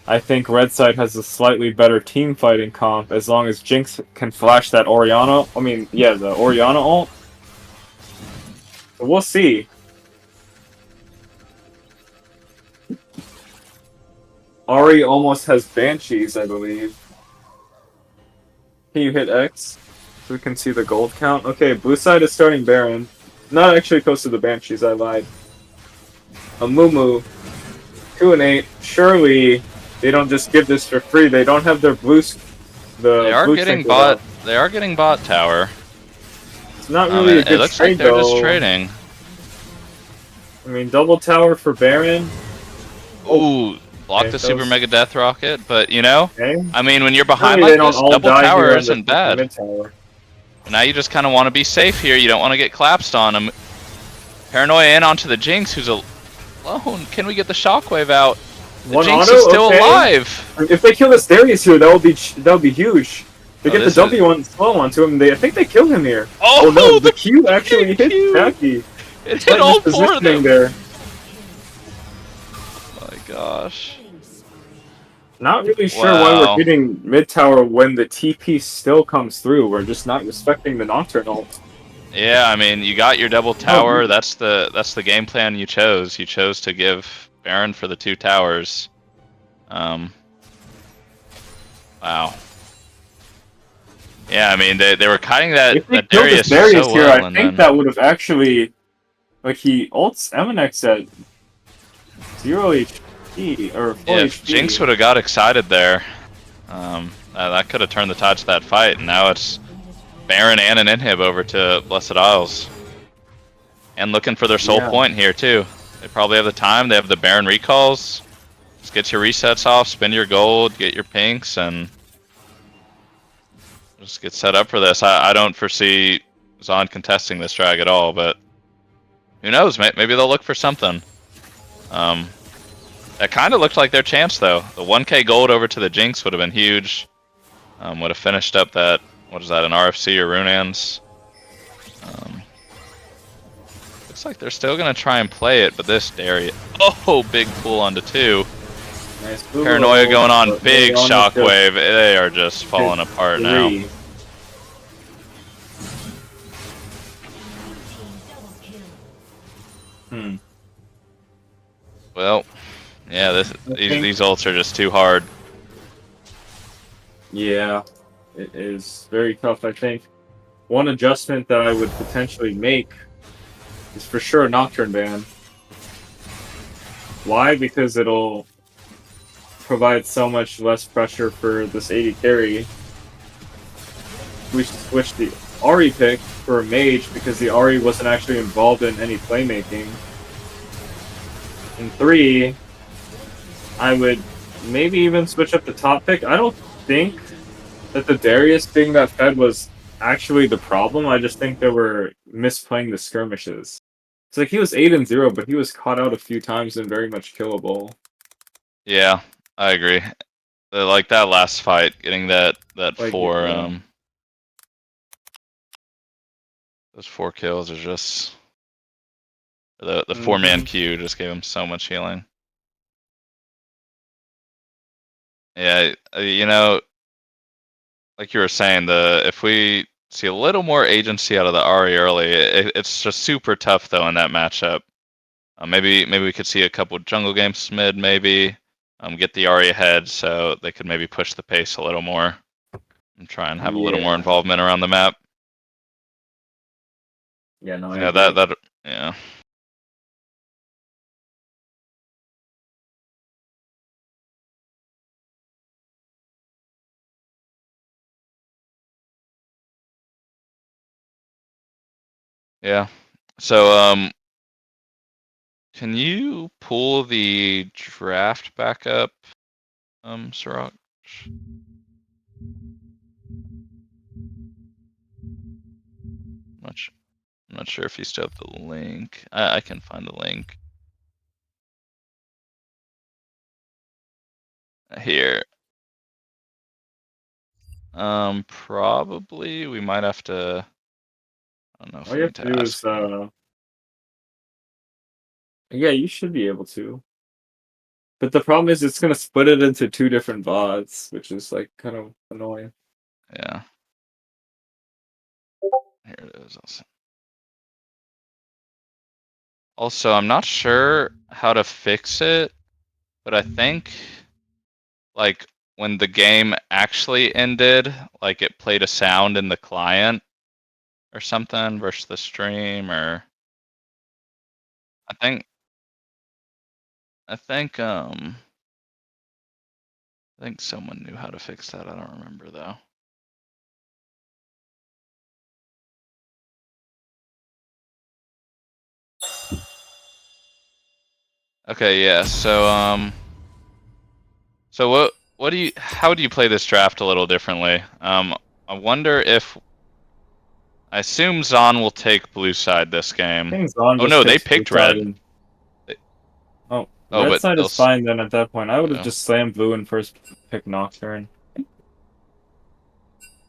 I think Red Side has a slightly better team fighting comp as long as Jinx can flash that Orianna. I mean, yeah, the Orianna ult. So we'll see. Ari almost has Banshees, I believe. Can you hit X? So we can see the gold count. Okay, blue side is starting Baron. Not actually close to the Banshees, I lied. A Mumu. 2 and 8. Surely they don't just give this for free. They don't have their They are getting trinket bot. up. They are getting bot tower. It's not really a good it looks like trade, they're though. just trading. I mean, double tower for Baron. Ooh, block Okay, the super those- mega death rocket, but you know, Okay. I mean, when you're behind Surely they like don't this, all double die tower here on isn't the bad. mid tower. Now you just kind of want to be safe here. You don't want to get collapsed on him. Paranoia in onto the Jinx, who's alone. Can we get the shockwave out? The One Jinx auto? is still Okay. alive. If they kill this Darius here, that would be huge. They Oh, get the this W on slow onto him. I think they kill him here. Oh, No, the the Q actually hit Q. Jackie. It hit all four of them. There. Oh my gosh. Not really sure why Wow. we're hitting mid tower when the TP still comes through. We're just not respecting the Nocturnal. Yeah, I mean, you got your double tower. That's the game plan you chose. You chose to give Baron for the 2 towers. Wow. Yeah, I mean, they were kiting If they that killed this Darius Darius so here, well, I and think then that would have actually, like, he ults Eminex at 0 HP or 4 yeah, if HP. Jinx would have got excited there, that could have turned the tide to that fight. And now it's Baron and an inhib over to Blessed Isles, and looking for their soul point here too. They probably have the time. They have the Baron recalls. Just get your resets off, spend your gold, get your pinks, and just get set up for this. I don't foresee Zaun contesting this drag at all, but who knows? Maybe they'll look for something. That kind of looked like their chance, though. The 1k gold over to the Jinx would have been huge. Would have finished up that, what is that, an RFC or Runeans? Looks like they're still going to try and play it, but this Darius... Oh, big pull onto 2. Nice Paranoia going on, but big they almost shockwave. They are just falling apart now. 3. Well, yeah, these ults are just too hard. Yeah, it is very tough, I think. One adjustment that I would potentially make is for sure a Nocturne ban. Why? Because it'll provide so much less pressure for this 80 carry. We should switch the Ahri pick for a mage because the Ahri wasn't actually involved in any playmaking. In 3, I would maybe even switch up the top pick. I don't think that the Darius being that fed was actually the problem. I just think they were misplaying the skirmishes. It's like he was 8 and 0, but he was caught out a few times and very much killable. Yeah, I agree. Like that last fight, getting that Like, 4, yeah. those 4 kills are just... The 4-man queue just gave him so much healing. Yeah, you know, like you were saying, if we see a little more agency out of the Ahri early, it's just super tough though in that matchup. Maybe we could see a couple jungle games mid, maybe get the Ahri ahead so they could maybe push the pace a little more and try and have a little more involvement around the map. Yeah, no, I Yeah, agree. yeah. Yeah. So can you pull the draft back up, Sirach? I'm not sure if you still have the link. I can find the link. Here. Probably we might have to. I don't know if All we you have need to to do ask. is Yeah, you should be able to. But the problem is it's gonna split it into 2 different VODs, which is, like, kind of annoying. Yeah. Here it is. Also, I'm not sure how to fix it, but I think like when the game actually ended, like it played a sound in the client or something versus the stream, or I think I think um I think someone knew how to fix that. I don't remember though. Okay, yeah. So what do you how do you play this draft a little differently? I wonder if I assume Zaun will take blue side this I game. think Zaun Oh just no, they takes blue picked side red. and They- Oh, red but side they'll is fine then at that point. I would have yeah. just slammed blue and first pick Nocturne.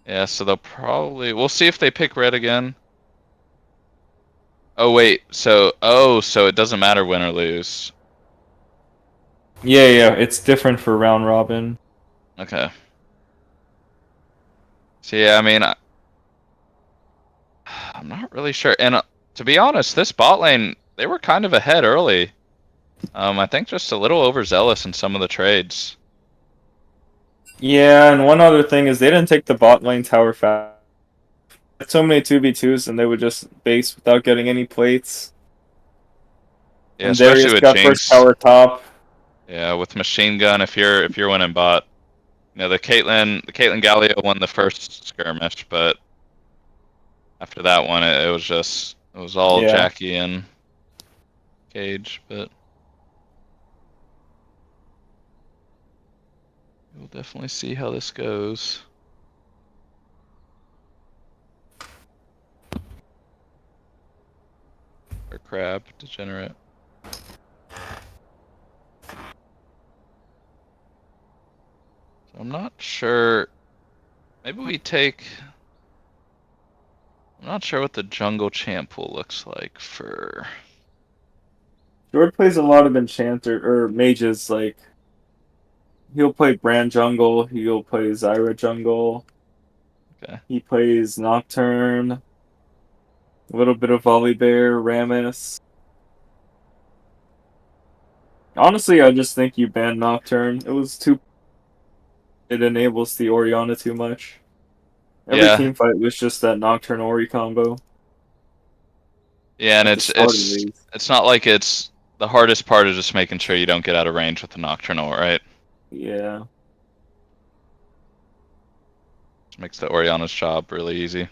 Yeah, so they'll probably we'll see if they pick red again. Oh wait, so it doesn't matter win or lose. Yeah, it's different for round robin. Okay. So yeah, I mean, I'm not really sure. And to be honest, this bot lane they were kind of ahead early. I think just a little overzealous in some of the trades. Yeah, and one other thing is they didn't take the bot lane tower fast. So many 2v2s and they would just base without getting any plates. Yeah, And especially Darius with got first Jinx. tower top. Yeah, with machine gun, if you're winning bot, you know the Caitlyn Galio won the first skirmish, but after that one, it was all Yeah. Jackie and Cage, but we'll definitely see how this goes. Or crab, degenerate. So I'm not sure. Maybe we take. I'm not sure what the jungle champ pool looks like for. George plays a lot of enchanter or mages, like he'll play Brand jungle, he'll play Zyra jungle, Okay. he plays Nocturne, a little bit of Volibear, Rammus. Honestly, I just think you ban Nocturne. It was too. It enables the Orianna too much. Every Yeah, team fight was just that Nocturne Ori combo yeah, and at the it's start at it's least. it's not like it's the hardest part is just making sure you don't get out of range with the nocturnal, right? Yeah. Just makes the Oriana's job really easy.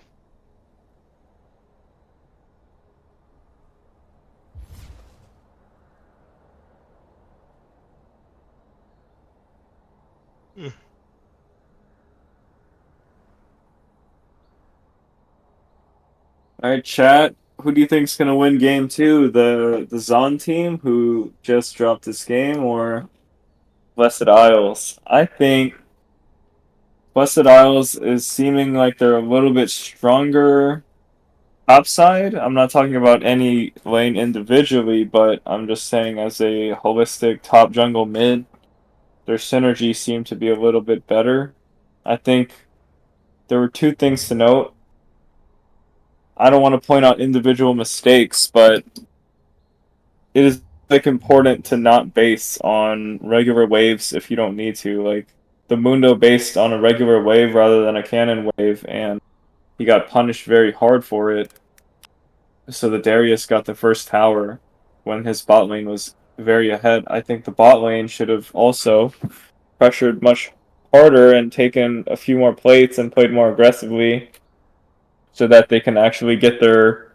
All right, chat. Who do you think's gonna win game two? The Zaun team who just dropped this game, or Blessed Isles? I think Blessed Isles is seeming like they're a little bit stronger upside. I'm not talking about any lane individually, but I'm just saying as a holistic top jungle mid, their synergy seemed to be a little bit better. I think there were two things to note. I don't want to point out individual mistakes, but it is like important to not base on regular waves if you don't need to. Like the Mundo based on a regular wave rather than a cannon wave, and he got punished very hard for it. So the Darius got the first tower when his bot lane was very ahead. I think the bot lane should have also pressured much harder and taken a few more plates and played more aggressively so that they can actually get their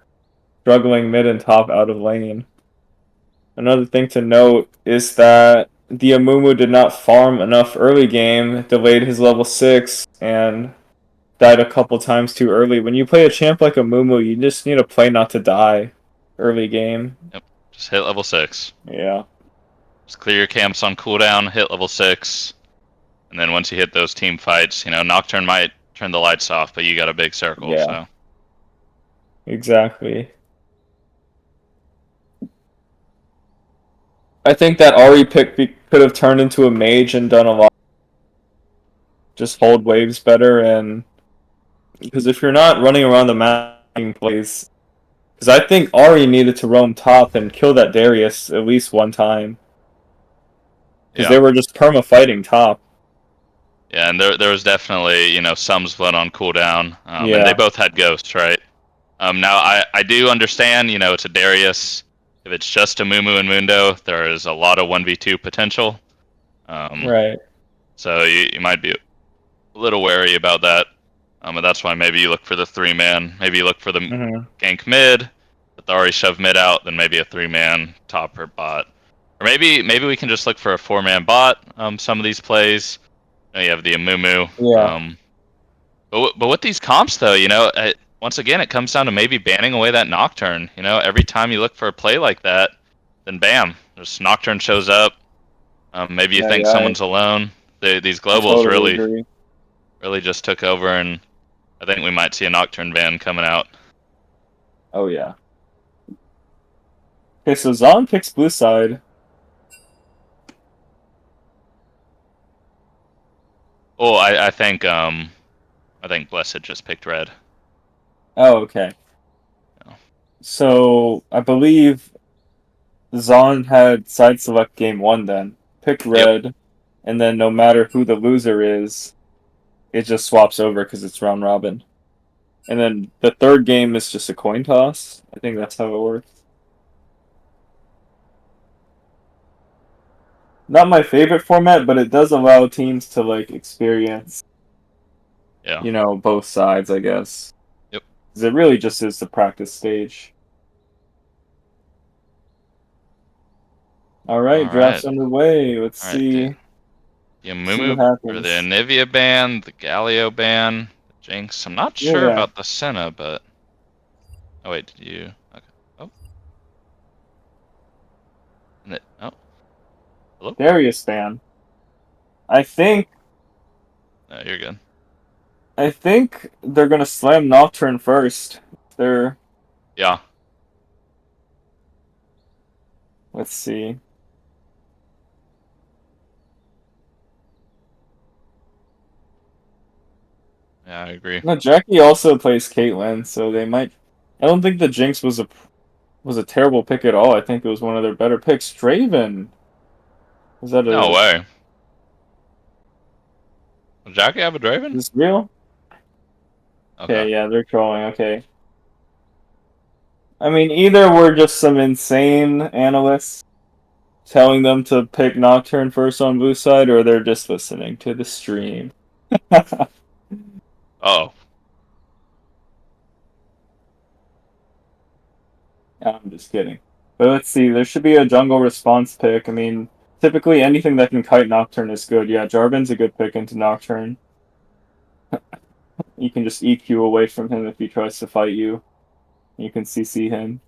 struggling mid and top out of lane. Another thing to note is that the Amumu did not farm enough early game, delayed his level 6, and died a couple times too early. When you play a champ like Amumu, you just need to play not to die early game. Yep. Just hit level 6. Yeah. Just clear your camps on cooldown, hit level 6. And then once you hit those team fights, Nocturne might turn the lights off, but you got a big circle, Yeah. so. Exactly. I think that Ari pick could have turned into a mage and done a lot. Just hold waves better, and because if you're not running around the map making plays, because I think Ari needed to roam top and kill that Darius at least one time, because Yeah. they were just perma fighting top. Yeah, and there was definitely, some split on cooldown, and they Yeah, both had ghosts, right? Now I do understand, it's a Darius. If it's just a Mumu and Mundo, there is a lot of 1v2 potential. right. So you might be a little wary about that. And that's why maybe you look for the 3-man. Maybe you look for the Hmm. gank mid, but they already shove mid out, then maybe a 3-man top or bot. Or maybe we can just look for a 4-man bot, some of these plays. You have the Amumu. Yeah, But with these comps, though, once again, it comes down to maybe banning away that Nocturne. Every time you look for a play like that, then bam, this Nocturne shows up. Maybe you yeah, think yeah. someone's alone. These I globals totally really, agree. really just took over, and I think we might see a Nocturne ban coming out. Oh yeah. Okay, so Zaun picks blue side. Oh, I think Blessed just picked red. Oh, okay. Yeah. So I believe Zaun had side select game one then. Pick Yep. red, and then no matter who the loser is, it just swaps over because it's round robin. And then the third game is just a coin toss. I think that's how it works. Not my favorite format, but it does allow teams to like experience, Yeah. both sides, I guess. Yep. 'Cause it really just is the practice stage. All right, All right. draft's underway. Let's All right. The see what Mumu or the happens. Anivia ban, the Galio ban, the Jinx. I'm not Yeah, sure yeah. about the Senna, but oh wait, did you? Okay. Oh, oh, hello. Darius fan. I think No, you're good. I think they're gonna slam Nocturne first. They're Yeah. let's see. Yeah, I agree. No, Jackie also plays Caitlyn, so they might. I don't think the Jinx was a terrible pick at all. I think it was one of their better picks. Draven. Is that No a way. Does Jackie have a is Draven? this real? Okay. Okay, yeah, they're trolling. Okay. I mean, either we're just some insane analysts telling them to pick Nocturne first on blue side, or they're just listening to the stream. Oh, I'm just kidding. But let's see, there should be a jungle response pick. I mean, typically anything that can kite Nocturne is good. Yeah, Jarvan's a good pick into Nocturne. You can just EQ away from him if he tries to fight you. You can CC him.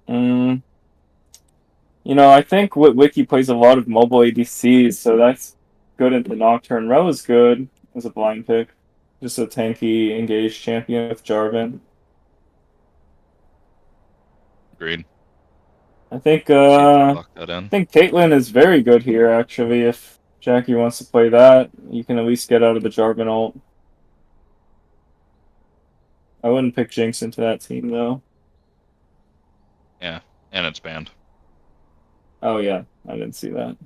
Mm, I think Wiki plays a lot of mobile ADCs, so that's good into Nocturne. Ro is good as a blind pick. Just a tanky, engaged champion with Jarvan. agreed. I think See if they uh lock that in. I think Caitlyn is very good here actually. If Jackie wants to play that, you can at least get out of the Jarvan ult. I wouldn't pick Jinx into that team though. Yeah, and it's banned. Oh yeah, I didn't see that.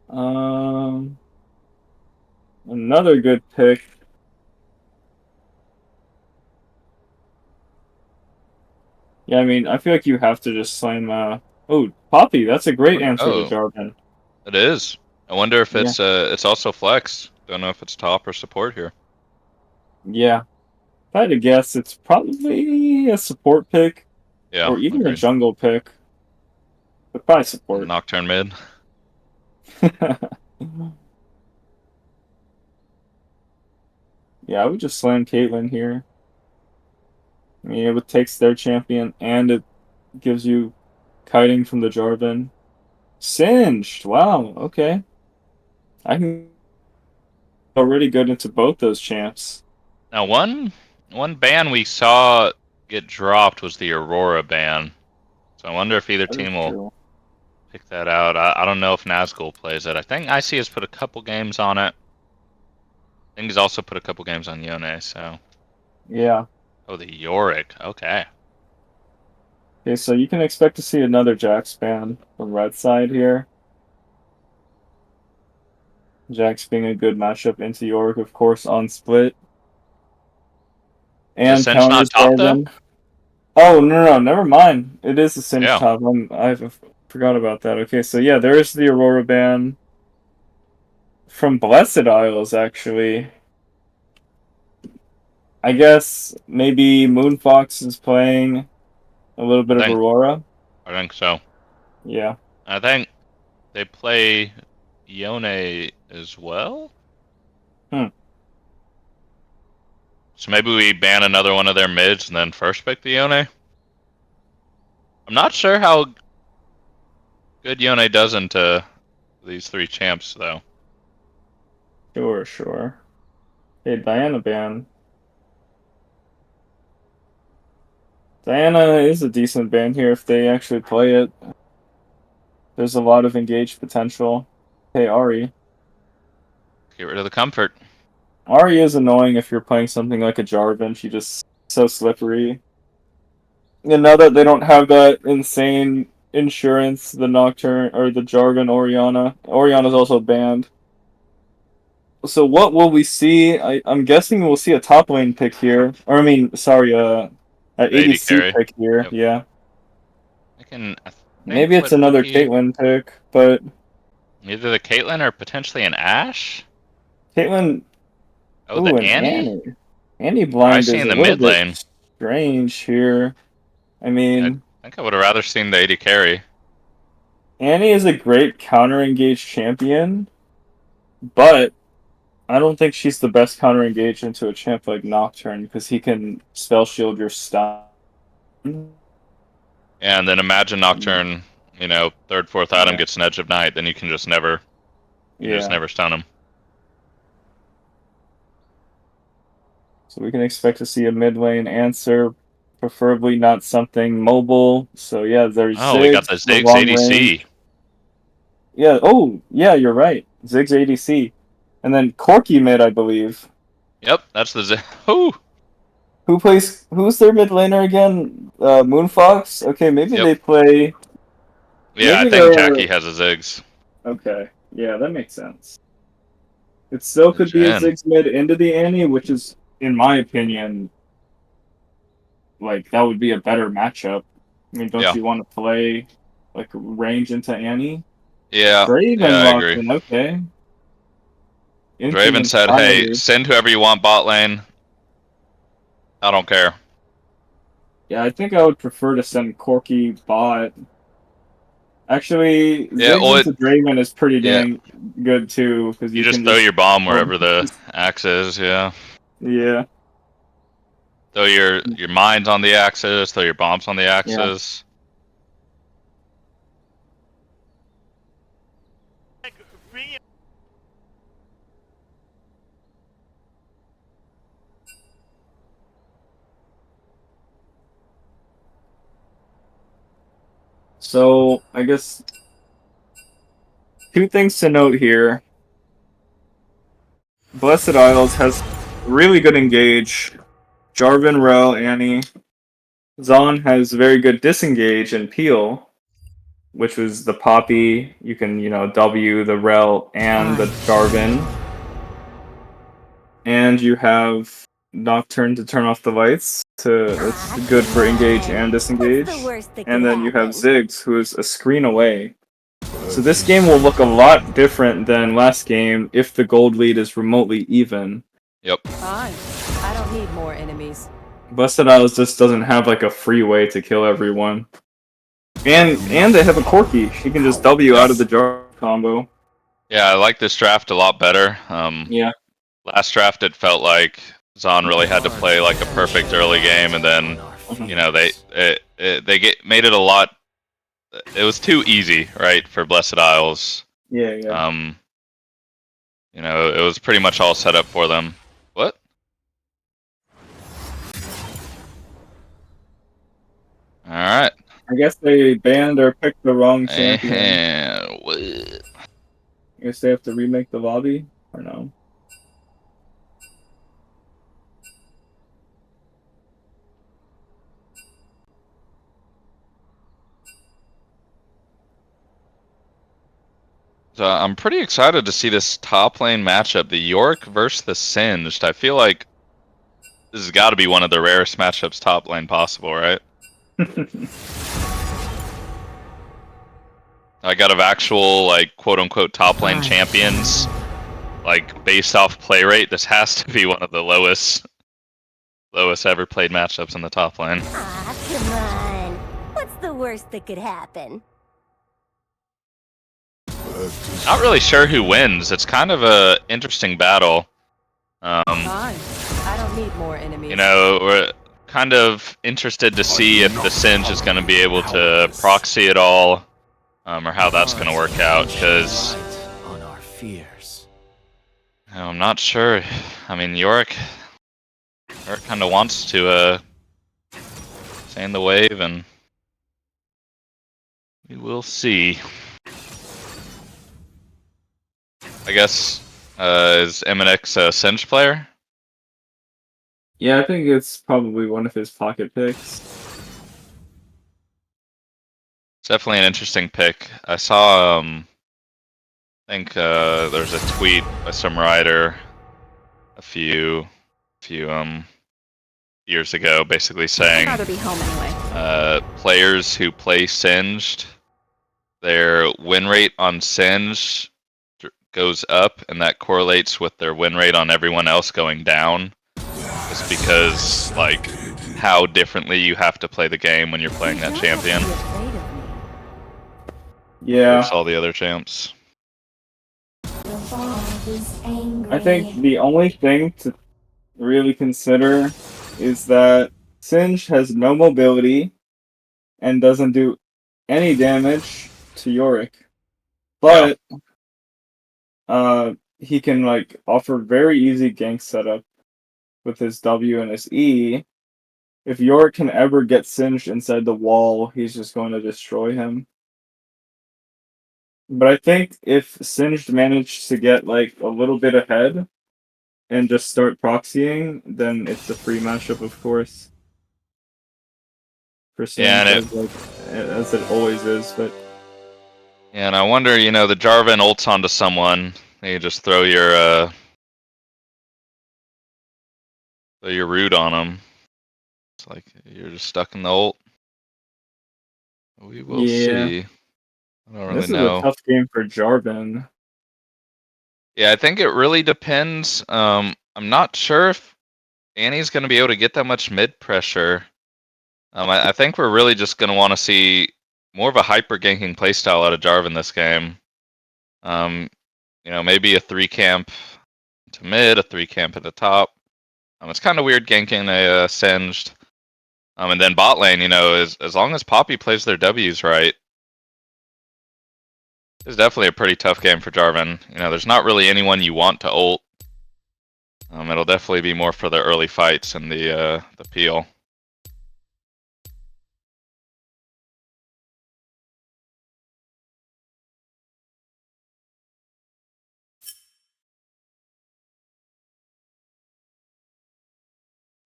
Um Another good pick. Yeah, I mean, I feel like you have to just slam. Oh, Poppy, that's a great answer to Oh, Jarvan. it is. I wonder if Yeah, it's also flex. Don't know if it's top or support here. yeah. If I had to guess, it's probably a support pick Yeah, or even a agreed. jungle pick, but probably And the support. Nocturne mid. Yeah, I would just slam Caitlyn here. I mean, it takes their champion and it gives you kiting from the Jarvan. Singed. Wow. Okay. I can already good into both those champs. Now, one ban we saw get dropped was the Aurora ban. So I wonder if either That is team will true. pick that out. I don't know if Nazgul plays it. I think IC has put a couple games on it. I think he's also put a couple games on Yone, so. Yeah. Oh, the Yorick. Okay. Okay, so you can expect to see another Jax ban from red side here. Jax being a good matchup into Yorick, of course, on split. Is And Cinch not counters top though? Jarvan. Oh, no, never mind. It is a cinch Yeah. top. I forgot about that. Okay, so yeah, there is the Aurora ban from Blessed Isles, actually. I guess maybe Moonfox is playing a little bit of Aurora. I think so. Yeah. I think they play Yone as well. Hmm. So maybe we ban another one of their mids and then first pick the Yone. I'm not sure how good Yone does into these three champs though. Sure. Hey, Diana ban. Diana is a decent ban here if they actually play it. There's a lot of engaged potential. Hey, Ari. Get rid of the comfort. Ari is annoying if you're playing something like a Jarvan. She just so slippery. And now that they don't have that insane insurance, the Nocturne or the Jarvan Orianna. Orianna's also banned. So what will we see? I'm guessing we'll see a top lane pick here. Or I mean, sorry, an The AD ADC carry. pick here. Yep. Yeah. I think Maybe it's what another rookie Caitlyn pick, but either the Caitlyn or potentially an Ash? Caitlyn. Oh, Ooh, the and Annie? Annie. Annie Or I blind see is in a the little mid bit lane. strange here. I Yeah, I mean, think I would have rather seen the AD carry. Annie is a great counter engaged champion, but I don't think she's the best counter engaged into a champ like Nocturne because he can spell shield your stun. And then imagine Nocturne, third, fourth item Yeah, gets an Edge of Night, then you can just yeah. never stun him. So we can expect to see a mid lane answer, preferably not something mobile. So yeah, there's Oh, we got Ziggs the for Ziggs long range. ADC. Yeah. Oh, yeah. You're right. Ziggs ADC, and then Corki mid, I believe. Yep, that's the Ziggs. Ooh. Who's their mid laner again? Moonfox? Okay, maybe Yep. they play. Yeah, I Maybe think they're. Jackie has a Ziggs. Okay, yeah, that makes sense. It still The could be a Jhin. Ziggs mid into the Annie, which is, in my opinion, like, that would be a better matchup. I mean, don't Yeah. you want to play, like, range into Annie? Yeah, Draven I locked agree. in, okay. Draven Infinite said, hey, fire. send whoever you want bot lane. I don't care. Yeah, I think I would prefer to send Corky bot. Actually, Yeah, Ziggs into Draven is pretty yeah. dang good too, because You you just can throw just. your bomb Oh, wherever the axe is, yeah. yeah, Throw your mines on the axis, throw your bombs on the yeah. axis. So I guess two things to note here. Blessed Isles has really good engage. Jarvan, Rel, Annie. Zaun has very good disengage and peel, which was the Poppy. You can, W the Rel and the Jarvan. And you have Nocturne to turn off the lights. It's good for engage and disengage. And then you have Ziggs, who is a screen away. So this game will look a lot different than last game if the gold lead is remotely even. Yep. Fine. I don't need more enemies. Blessed Isles just doesn't have like a free way to kill everyone. And they have a Corki. She can just W out of the jar combo. Yeah, I like this draft a lot better. Yeah. Last draft it felt like Zaun really had to play like a perfect early game, and then they made it a lot. It was too easy, right, for Blessed Isles. Yeah. It was pretty much all set up for them. What? All right. I guess they banned or picked the wrong champion. And what? I guess they have to remake the lobby or no? So I'm pretty excited to see this top lane matchup, the York versus the Singed. I feel like this has got to be one of the rarest matchups top lane possible, right? Like out of actual like quote unquote top lane champions, like based off play rate, this has to be one of the lowest ever played matchups in the top lane. Ah, come on. What's the worst that could happen? Not really sure who wins. It's kind of a interesting battle. Fine. I don't need more enemies. You know, we're kind of interested to see if the Singe is going to be able to proxy it all, or how that's going to work out. Because on our fears. I'm not sure. I mean, Yorick kind of wants to stay in the wave, and we will see. I guess is MNX a Singe player? Yeah, I think it's probably one of his pocket picks. It's definitely an interesting pick. I saw, I think there's a tweet by some writer a few years ago, basically saying I'd rather be home anyway. players who play Singed, their win rate on Singed goes up, and that correlates with their win rate on everyone else going down. Just because, like, how differently you have to play the game when you're playing that champion Yeah, versus all the other champs. I think the only thing to really consider is that Singe has no mobility and doesn't do any damage to Yorick. But he can like offer very easy gank setup with his W and his E. If Yorick can ever get Singed inside the wall, he's just going to destroy him. But I think if Singed managed to get like a little bit ahead and just start proxying, then it's a free matchup, of course. For Yeah, Singed, and as it always is. But yeah, and I wonder, you know, the Jarvan ults onto someone, you just throw your root on them. It's like you're just stuck in the ult. We will yeah, see. I don't really this is know. a tough game for Jarvan. Yeah, I think it really depends. I'm not sure if Annie's going to be able to get that much mid pressure. I think we're really just going to want to see more of a hyper ganking playstyle out of Jarvan this game. You know, maybe a 3 camp to mid, a 3 camp at the top. It's kind of weird ganking a Singed. And then bot lane, you know, as long as Poppy plays their W's right, it's definitely a pretty tough game for Jarvan. You know, there's not really anyone you want to ult. It'll definitely be more for the early fights and the peel.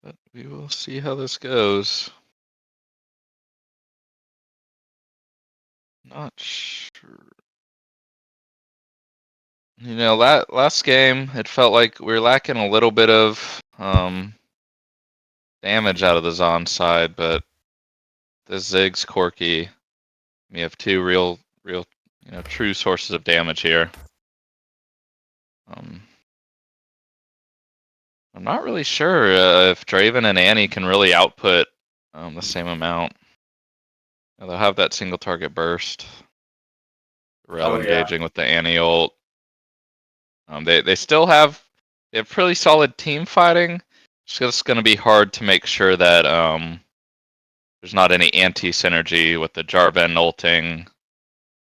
But we will see how this goes. Not sure. You know, that last game, it felt like we were lacking a little bit of damage out of the Zaun side, but this Ziggs, Corki, we have two real, you know, true sources of damage here. I'm not really sure if Draven and Annie can really output the same amount. They'll have that single target burst. Rel engaging with the Annie ult. They still have pretty solid team fighting. It's just going to be hard to make sure that there's not any anti-synergy with the Jarvan ulting.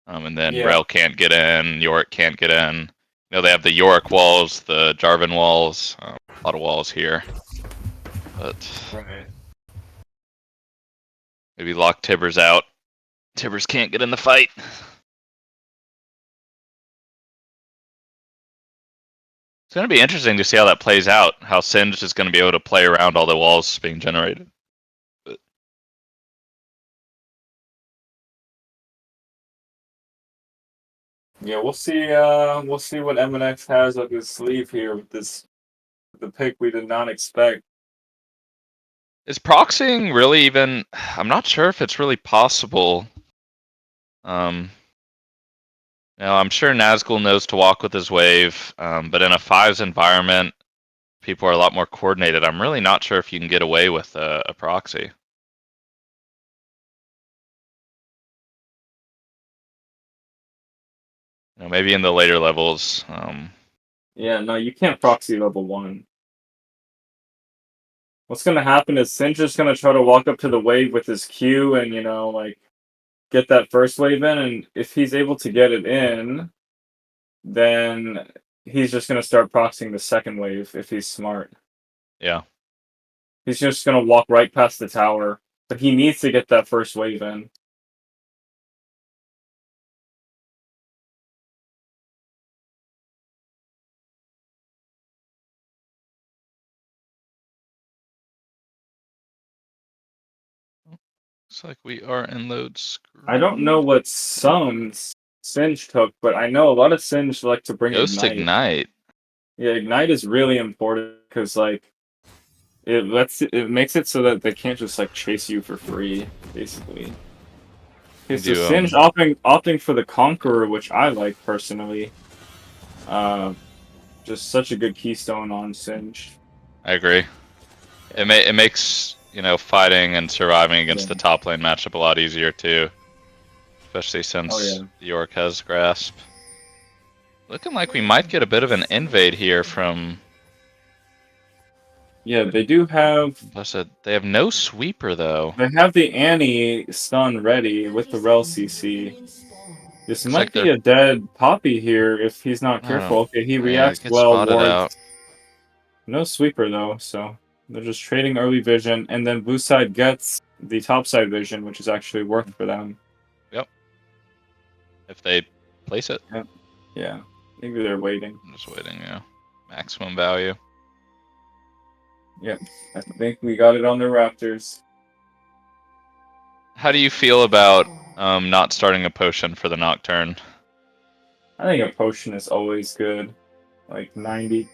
And then Rel can't get in, Yorick can't get in. You know, they have the Yorick walls, the Jarvan walls, a lot of walls here. But maybe lock Tibbers out Tibbers can't get in the fight. It's going to be interesting to see how that plays out. How Singed is going to be able to play around all the walls being generated. Yeah, we'll see. We'll see what MNX has up his sleeve here with the pick we did not expect. Is proxying really even? I'm not sure if it's really possible. Now I'm sure Nazgul knows to walk with his wave, but in a fives environment, people are a lot more coordinated. I'm really not sure if you can get away with a proxy. You know, maybe in the later levels. Yeah, no, you can't proxy level 1. What's gonna happen is Sin's just gonna try to walk up to the wave with his Q and, like, get that first wave in, and if he's able to get it in, then he's just gonna start proxying the second wave if he's smart. Yeah. He's just gonna walk right past the tower, but he needs to get that first wave in. Looks like we are in load screen. I don't know what sums Singe took, but I know a lot of Singe like to bring Ghost Ignite. Ignite. Yeah, Ignite is really important because it makes it so that they can't just like chase you for free, basically. Okay, so Singe opting for the Conqueror, which I like personally. Just such a good keystone on Singe. I agree. It makes fighting and surviving against Yeah. the top lane matchup a lot easier too, especially since York has grasp. Looking like we might get a bit of an invade here from. Yeah, they do have. Blessed. They have no sweeper though. They have the Annie stun ready with the Rel CC. This Looks might like be a dead Poppy here if he's not I careful. don't- Okay, he Yeah, reacts it gets well. spotted Wards. out. No sweeper though, so they're just trading early vision, and then blue side gets the top side vision, which is actually worth for them. Yep. If they place it. Yeah, maybe they're waiting. I'm just waiting. Maximum value. Yep, I think we got it on the Raptors. How do you feel about not starting a potion for the Nocturne? I think a potion is always good, like 90+%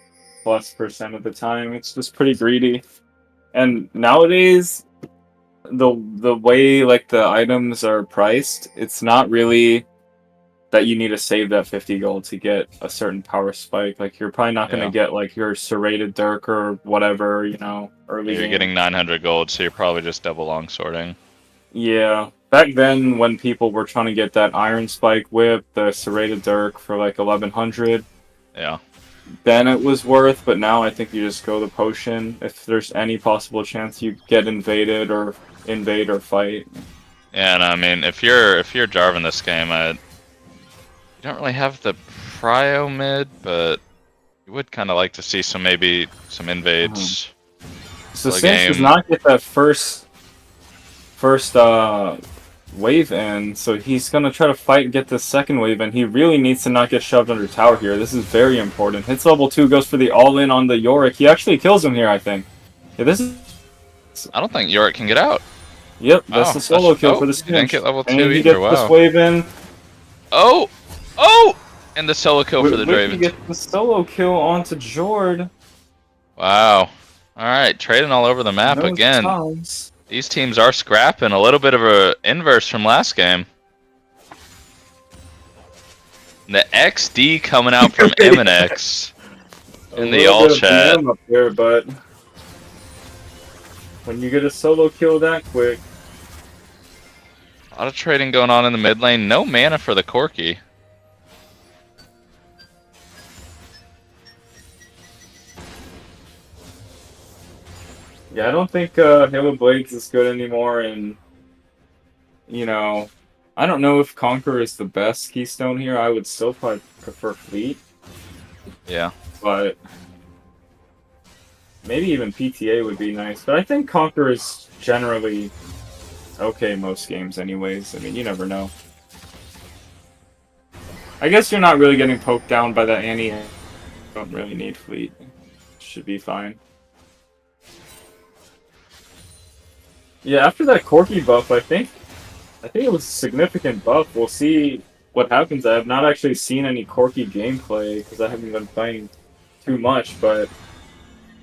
of the time. It's just pretty greedy, and nowadays, the way like the items are priced, it's not really that you need to save that 50 gold to get a certain power spike. Like you're probably not gonna get like your serrated Dirk or whatever, early You're game. getting 900 gold, so you're probably just double long sorting. Yeah. Back then when people were trying to get that Iron Spike whip, the serrated Dirk for like 1100, Yeah. then it was worth, but now I think you just go the potion if there's any possible chance you get invaded or invade or fight. Yeah, and I mean, if you're Jarvan this game, you don't really have the prio mid, but you would kind of like to see maybe some invades. So the Singe does game. not get that first wave in, so he's gonna try to fight and get the second wave in. He really needs to not get shoved under tower here. This is very important. Hits level 2, goes for the all-in on the Yorick. He actually kills him here, I think. Yeah, this is... I don't think Yorick can get out. Yep, that's the solo kill for the He didn't Singe. get level 2 And he either, gets wow. this wave in. Oh! And the solo kill for the Draven. He gets the solo kill onto Jord. Wow. Alright, trading all over the map Those again. times. These teams are scrapping. A little bit of a inverse from last game. The XD coming out from MNX in the all chat. Up there, but when you get a solo kill that quick, A lot of trading going on in the mid lane. No mana for the Corki. yeah, I don't think Halo Blades is good anymore, and I don't know if Conqueror is the best keystone here. I would still probably prefer Fleet, Yeah. but maybe even PTA would be nice. But I think Conqueror is generally okay most games anyways. I mean, you never know. I guess you're not really getting poked down by that Annie. Don't really need fleet. Should be fine. Yeah, after that Corki buff, I think it was a significant buff. We'll see what happens. I have not actually seen any Corki gameplay because I haven't been playing too much, but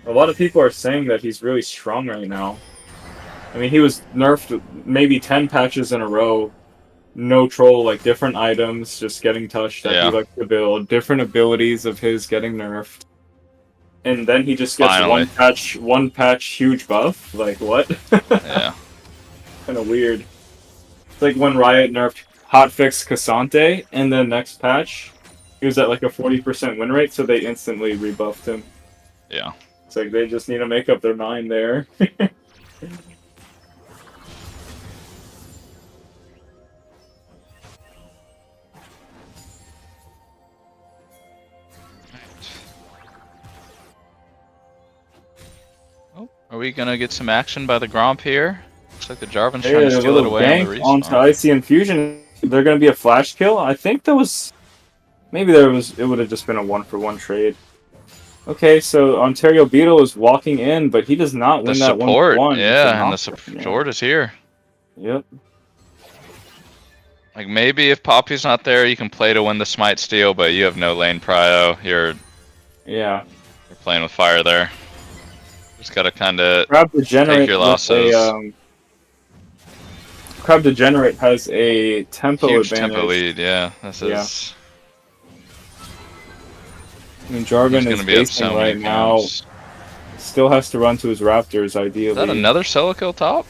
a lot of people are saying that he's really strong right now. I mean, he was nerfed maybe 10 patches in a row. No troll, like different items just getting touched that he likes to build, different abilities of his getting nerfed. And then he just gets one patch huge buff. Like what? Yeah. Kind of weird. It's like when Riot nerfed hotfix Cassante, and then next patch, he was at like a 40% win rate, so they instantly rebuffed him. Yeah. It's like they just need to make up their mind there. Oh, are we gonna get some action by the Gromp here? Looks like the Jarvan's trying to steal it away on the respawn. Onto Icy Infusion. They're gonna be a flash kill. I think that was maybe it would have just been a 1-for-1 trade. Okay, so Ontario Beetle is walking in, but he does not win that 1-for-1. Yeah, and the support is here. Yep. Like maybe if Poppy's not there, you can play to win the smite steal, but you have no lane prio. You're playing with fire there. Just gotta kind of take your losses. Crab Degenerate has a tempo huge advantage. Tempo lead. Yeah, this is. I mean, Jarvan is basing right now. Still has to run to his Raptors, ideally. Is that another solo kill top?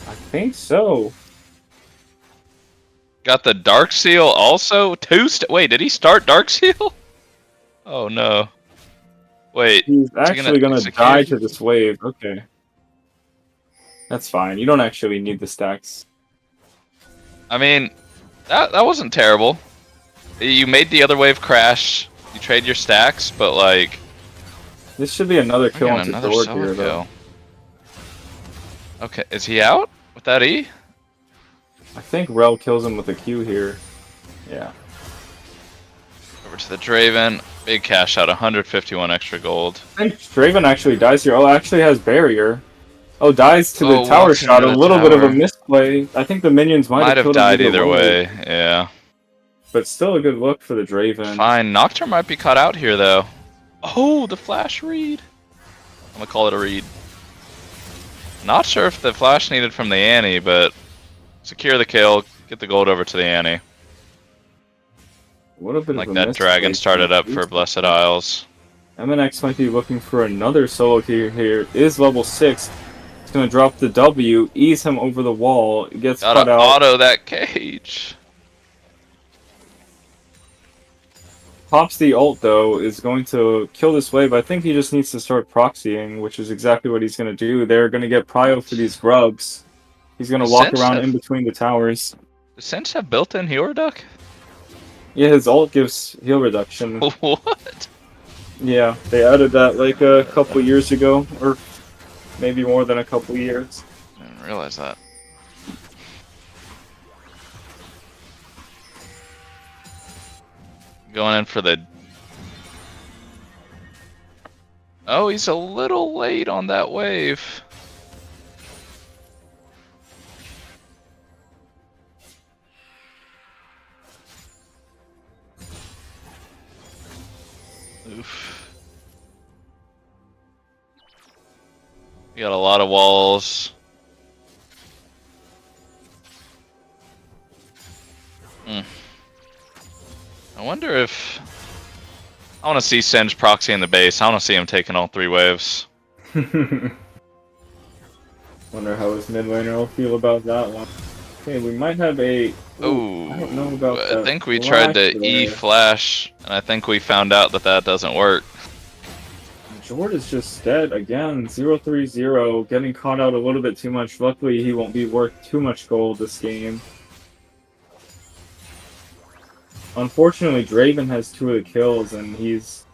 I think so. Got the Dark Seal also? Wait, did he start Dark Seal? Oh no. Wait. He's actually gonna die to this wave. Okay. That's fine. You don't actually need the stacks. I mean, that wasn't terrible. You made the other wave crash. You trade your stacks, but like... This should be another kill on the Sword here, though. Okay, is he out with that E? I think Rel kills him with a Q here. Yeah. Over to the Draven. Big cash out, 151 extra gold. I think Draven actually dies here. Oh, actually has barrier. Oh, dies to the tower shot. A little bit of a misplay. I think the minions might have died either way. Yeah. But still a good look for the Draven. Fine. Nocturne might be caught out here, though. Oh, the flash read. I'm gonna call it a read. Not sure if the flash needed from the Annie, but secure the kill, get the gold over to the Annie. What a bit like that dragon started up for Blessed Isles. MNX might be looking for another solo kill here. Is level 6. It's gonna drop the W, ease him over the wall. It gets cut out. Gotta auto that cage. Pops the ult though, is going to kill this wave. I think he just needs to start proxying, which is exactly what he's gonna do. They're gonna get prio for these grubs. He's gonna walk around in between the towers. Does Sense have built-in heal reduc? Yeah, his ult gives heal reduction. What? Yeah, they added that like a couple years ago, or maybe more than a couple years. I didn't realize that. Going in for the... Oh, he's a little late on that wave. Oof. You got a lot of walls. I wonder if... I want to see Singe proxy in the base. I want to see him taking all 3 waves. Wonder how his mid laner will feel about that one. Okay, we might have a... Ooh, I don't know about that. I think we tried to E-flash, and I think we found out that that doesn't work. Jord is just dead again. 0-3-0, getting caught out a little bit too much. Luckily, he won't be worth too much gold this game. Unfortunately, Draven has 2 of the kills, and he's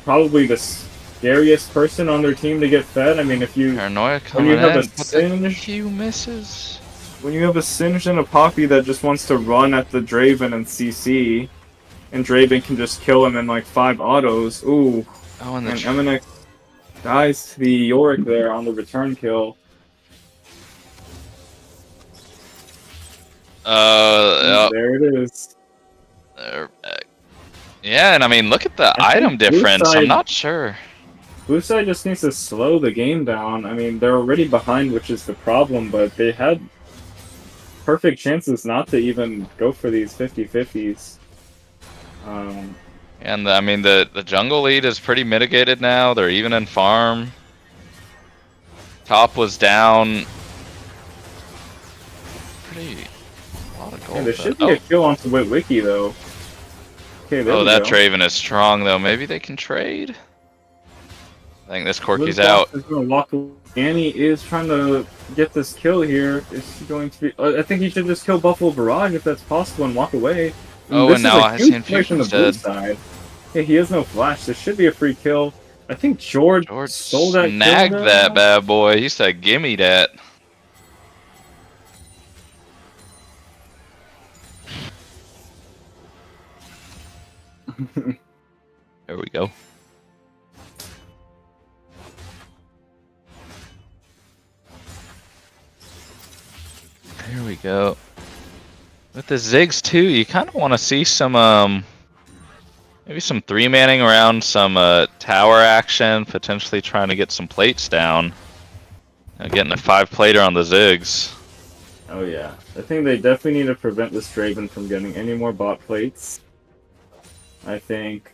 probably the scariest person on their team to get fed. I mean, if you Paranoia when coming you have in. a But the Singe, Q misses. when you have a Singe and a Poppy that just wants to run at the Draven and CC, and Draven can just kill him in like 5 autos. Ooh, Oh, and and MNX dies to the Yorick there on the return kill. Yep. There it is. They're back. Yeah, and I mean, look at the I think item difference. I'm not sure. Blue side just needs to slow the game down. I mean, they're already behind, which is the problem, but they had perfect chances not to even go for these 50-50s. And I mean, the jungle lead is pretty mitigated now. They're even in farm. Top was down. Pretty. A lot of gold. Yeah, there should though. be a kill onto Witwicky, though. Okay, there Oh, we that go. Draven is strong, though. Maybe they can trade? I think this Corky's BoozeBash out. is gonna walk away. Annie is trying to get this kill here. Is he going to be... I think he should just kill Buffalo Barrage if that's possible and walk away. Oh, this and now is a I huge see play from the blue Infusion's dead. side. Yeah, he has no flash. This should be a free kill. I think George stole that snagged kill. that bad boy. He said, "Gimme that." There we go. There we go. With the Ziggs too, you kind of want to see some maybe some 3-manning around some tower action, potentially trying to get some plates down. Getting a 5-plater on the Ziggs. Oh yeah, I think they definitely need to prevent this Draven from getting any more bot plates. I think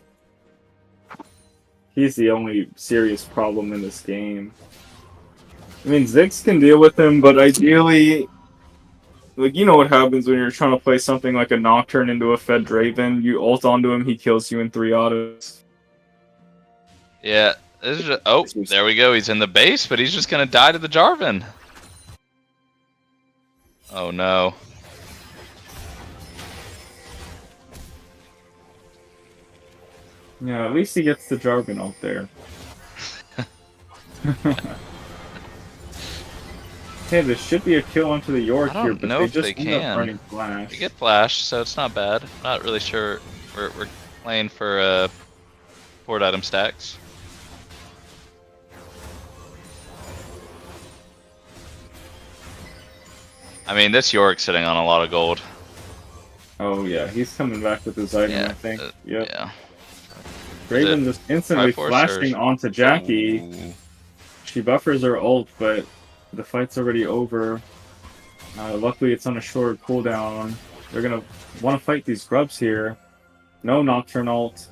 he's the only serious problem in this game. I mean, Ziggs can deal with him, but ideally, like, you know what happens when you're trying to play something like a Nocturne into a fed Draven. You ult onto him, he kills you in 3 autos. Yeah, this is oh, there we go. He's in the base, but he's just gonna die to the Jarvan. Oh no. Yeah, at least he gets the Jarvan out there. Okay, there should be a kill onto the York I here, don't but know they if just they end up can. running flash. We get flash, so it's not bad. Not really sure. We're playing for port item stacks. I mean, this York's sitting on a lot of gold. Oh yeah, he's coming back with his item, Yeah, I think. Yep. Yeah. Draven just instantly Triforce flashing or- onto Jackie. Ooh. She buffers her ult, but the fight's already over. Luckily, it's on a short cooldown. They're gonna want to fight these grubs here. No Nocturne ult.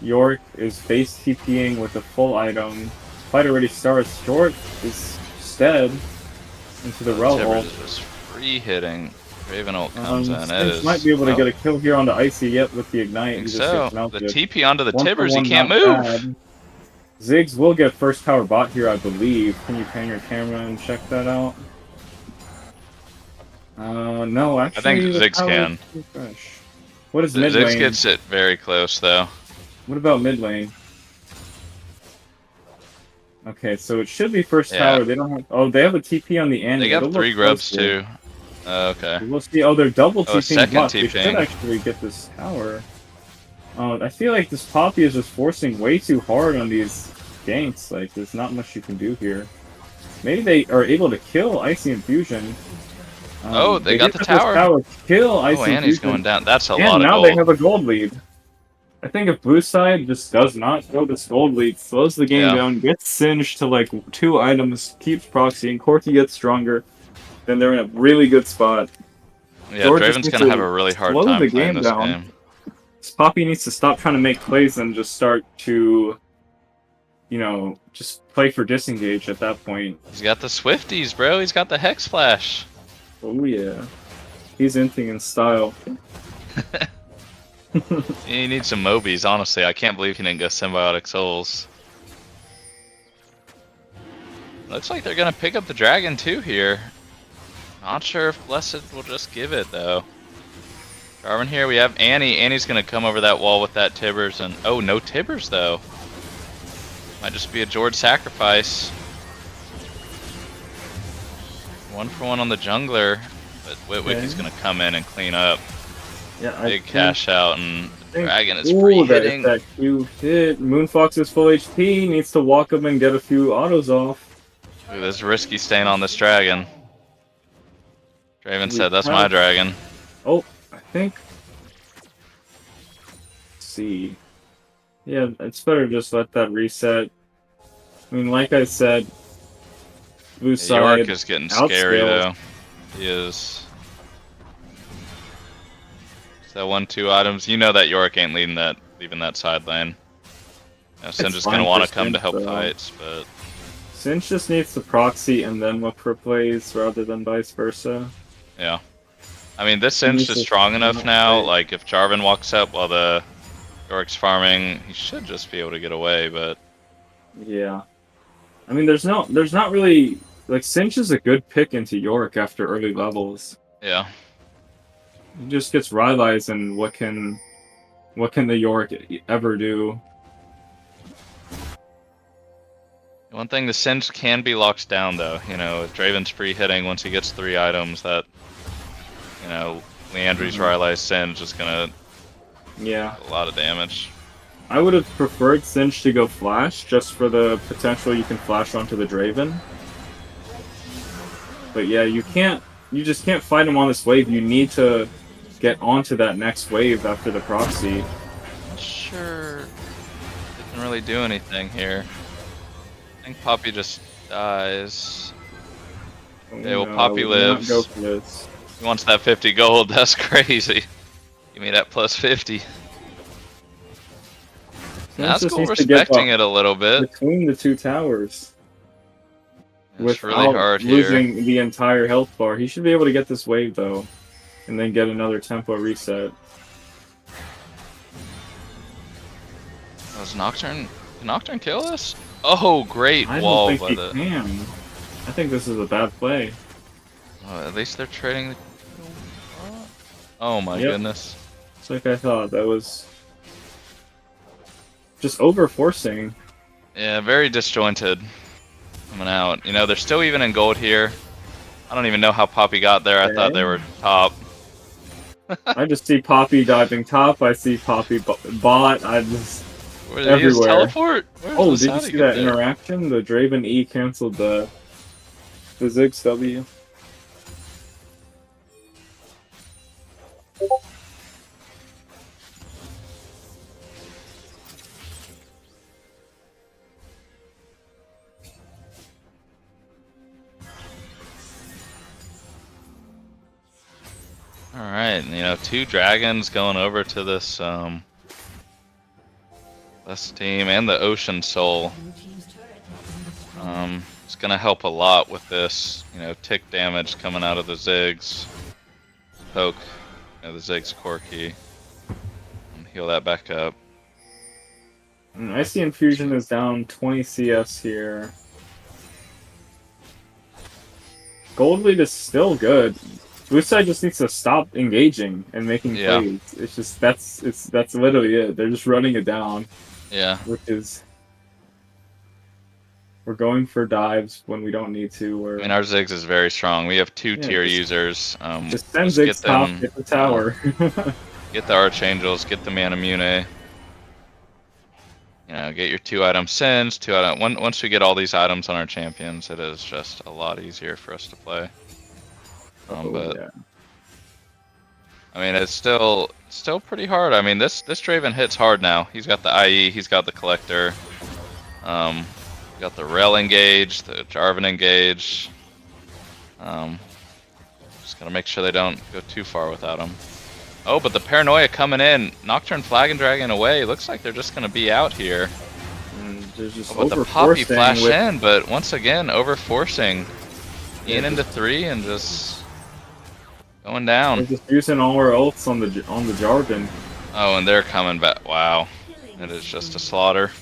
York is base TPing with a full item. Fight already starts. Short is stead into the Rel ult. Tibbers was free hitting. Raven ult comes in. It Stinch is. might be able to oh, get a kill here onto Icy yet with the ignite. I He think just so. gets The melted. TP onto the 1 for Tibbers, he 1, can't not move. bad. Ziggs will get first tower bot here, I believe. Can you pan your camera and check that out? No, actually. I think the Ziggs tower can. is too fresh. What is The mid Ziggs lane? gets it very close though. What about mid lane? Okay, so it should be first Yeah. tower. They don't have. Oh, they have a TP on the end. They got It'll 3 look grubs close here. too. Okay. We'll see. Oh, they're double Oh, a TPing second bot. They should TPing. actually get this tower. I feel like this Poppy is just forcing way too hard on these ganks. Like, there's not much you can do here. Maybe they are able to kill Icy Infusion. Oh, they got get the first tower. Kill Icy Oh, and he's Infusion. going down. That's a And lot of now gold. they have a gold lead. I think if Blue Side just does not go this gold lead, slows the game Yeah. down, gets Singed to like 2 items, keeps proxying, Corky gets stronger, then they're in a really good spot. Yeah, George just Draven's needs gonna to have a really hard slow time the playing game this down. game. This Poppy needs to stop trying to make plays and just start to, you know, just play for disengage at that point. He's got the Swifties, bro. He's got the Hex Flash. Oh yeah. He's inting in style. He needs some Mobies, honestly. I can't believe he didn't go Symbiotic Souls. Looks like they're gonna pick up the dragon too here. Not sure if Blessed will just give it though. Jarvan here, we have Annie. Annie's gonna come over that wall with that Tibbers and oh, no Tibbers though. Might just be a George sacrifice. 1 for 1 on the jungler, but Witwicky's gonna come in and clean up. Yeah, Big cash out, and the dragon is Ooh, pre-hitting. that Q hit. Moonfox is full HP. Needs to walk up and get a few autos off. Ooh, this is risky staying on this dragon. Draven We said, "That's have- my dragon." Oh, I think. Let's see. Yeah, it's better just let that reset. I mean, like I said, blue side. York is getting scary outscaled. though. He is. So 1-2 items. You know that York ain't leaving that side lane. Now, Sin's just gonna fine want for to come to Sin, help though. fights, but Cinch just needs to proxy and then look for plays rather than vice versa. yeah. I mean, this He Sin's needs just to strong enough not now. fight. Like, if Jarvan walks up while the York's farming, he should just be able to get away, but Yeah. I mean, there's not really like Cinch is a good pick into York after early levels. yeah. He just gets Rylai's, and what can the York ever do? One thing, the Singe can be locked down though. You know, if Draven's pre-hitting once he gets 3 items, that, you know, Leandry's Rylai's Singe is gonna Yeah. do a lot of damage. I would have preferred Cinch to go Flash, just for the potential you can Flash onto the Draven. But yeah, you just can't fight him on this wave. You need to get onto that next wave after the proxy. Not sure they can really do anything here. I think Poppy just dies. Okay, well, Poppy we will not lives. go for this. He wants that 50 gold. That's crazy. Give me that plus 50. Cinch just Nazgul needs to get respecting it a little bit. between the two towers. It's really Without hard here. losing the entire health bar. He should be able to get this wave though, and then get another tempo reset. Does Nocturne? Can Nocturne kill this? Oh, great I wall don't by think the. he can. I think this is a bad play. At least they're trading. Oh my Yep. goodness. It's like I thought. That was just over forcing. Yeah, very disjointed. Coming out. You know, they're still even in gold here. I don't even know how Poppy got there. I thought they were top. I just see Poppy diving top. I see Poppy bot. I just Where did he just everywhere. teleport? Where's Oh, this? did you How'd he see get that there? interaction? The Draven E canceled the Ziggs W. Alright, you know, 2 dragons going over to this this team and the Ocean Soul. It's gonna help a lot with this, you know, tick damage coming out of the Ziggs. Poke, you know, the Ziggs Corki. And heal that back up. And I see Infusion is down 20 CS here. Gold lead is still good. Blue side just needs to stop engaging and making Yeah. plays. It's just that's literally it. They're just running it down, Yeah. which is we're going for dives when we don't need to. Or I mean, our Ziggs is very strong. We have 2 tier just- users. just send just get Ziggs top, them- get the tower. Get the Archangels, get the Manamune. You know, get your 2 item sins, 2 item. Once we get all these items on our champions, it is just a lot easier for us to play. But yeah. I mean, it's still pretty hard. I mean, this Draven hits hard now. He's got the IE, he's got the Collector, got the Rail engage, the Jarvan engage. Just gotta make sure they don't go too far without him. Oh, but the Paranoia coming in. Nocturne Flag and Dragon away. Looks like they're just gonna be out here. And there's just Oh, but the Poppy over-forcing flash with- in, but once again, over forcing. Yeah, Ian into just- 3 and just going We're down. just using all our ults on the Jarvan. Oh, and they're coming back. Wow. It is just a slaughter.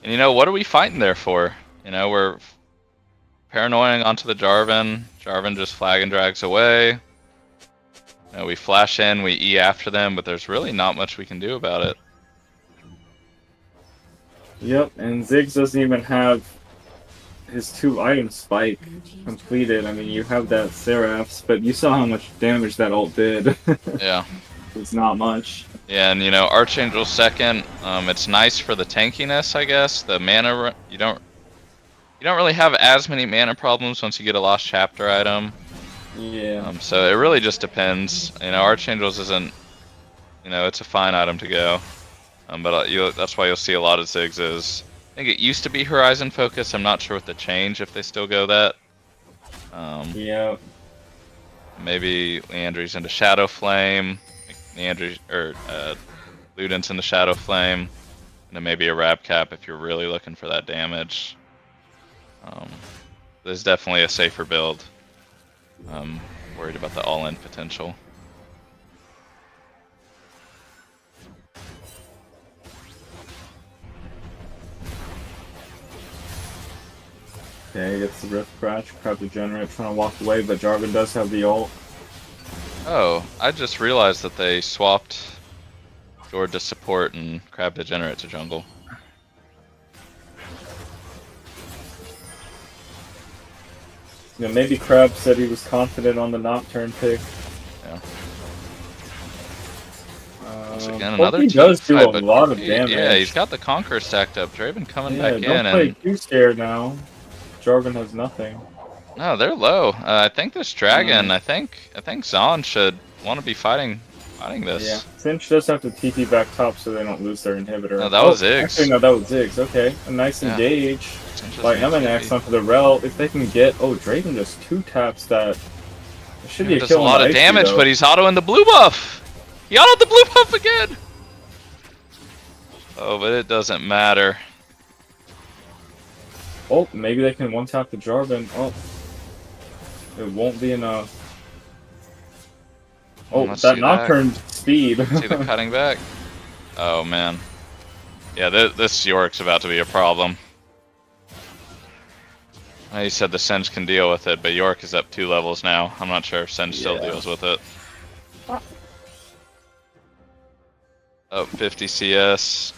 And you know, what are we fighting there for? You know, we're paranoiing onto the Jarvan. Jarvan just flag and drags away. You know, we flash in, we E after them, but there's really not much we can do about it. Yep, and Ziggs doesn't even have his 2 item spike completed. I mean, you have that Seraphs, but you saw how much damage that ult did. Yeah. It's not much. Yeah, and you know, Archangel second. It's nice for the tankiness, I guess. The mana, you don't really have as many mana problems once you get a Lost Chapter item. Yeah. So it really just depends. You know, Archangels isn't. You know, it's a fine item to go. But that's why you'll see a lot of Ziggs is. I think it used to be Horizon Focus. I'm not sure with the change if they still go that. Yeah. Maybe Leandry's into Shadow Flame. Leandry or Luden's into Shadow Flame. And then maybe a Rab Cap if you're really looking for that damage. There's definitely a safer build. Worried about the all-in potential. Okay, gets the Rift Crash. Crab Degenerate trying to walk away, but Jarvan does have the ult. Oh, I just realized that they swapped Jord to support and Crab Degenerate to jungle. Yeah, maybe Crab said he was confident on the Nocturne pick. Yeah. Once again, Hope another he team does do fight, a but lot of Corki- damage. Yeah, he's got the Conqueror stacked up. Draven coming back don't in, play and too scared now. Jarvan has nothing. no, they're low. I think this dragon. I think Zaun should want to be fighting this. Yeah, Cinch does have to TP back top so they don't lose their inhibitor. No, that was Ziggs. Actually, no, that was Ziggs. Okay, a nice Yeah. engage Cinch by doesn't need MNX TP. onto the rel. If they can get, Draven just 2-taps that. It should be He a does kill a on lot the of icy, damage, though. but he's autoing the blue buff. He autoed the blue buff again. Oh, but it doesn't matter. Oh, maybe they can one-tap the Jarvan. Oh, it won't be enough. Oh, Let's that see Nocturne speed. See the cutting back. Oh man. Yeah, this York's about to be a problem. He said the Senge can deal with it, but York is up 2 levels now. I'm not sure if Senge still deals with it. Up 50 CS.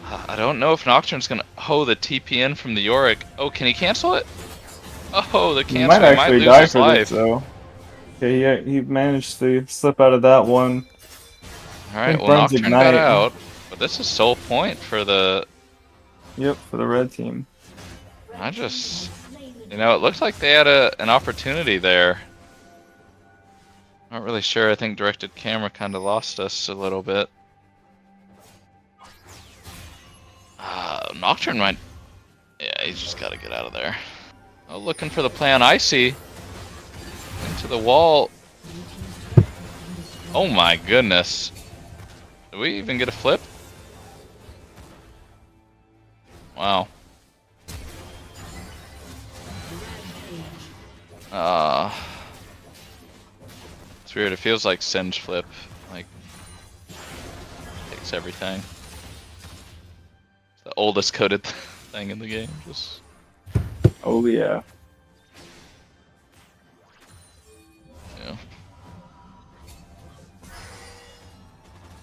I don't know if Nocturne's gonna. Oh, the TP in from the Yorick. Oh, can he cancel it? Oh, the He cancel. might He might actually lose die his for life. this, though. Okay, he managed to slip out of that one. Alright, well, Burns Nocturne got Ignite. out. But this is sole point for the. Yep, for the red team. I just. You know, it looked like they had an opportunity there. Not really sure. I think directed camera kind of lost us a little bit. Nocturne might. Yeah, he's just got to get out of there. Oh, looking for the play on Icy. Into the wall. Oh my goodness. Did we even get a flip? Wow. It's weird. It feels like Senge flip. Like, takes everything. It's the oldest coded thing in the game. Just. Oh, yeah. Yeah.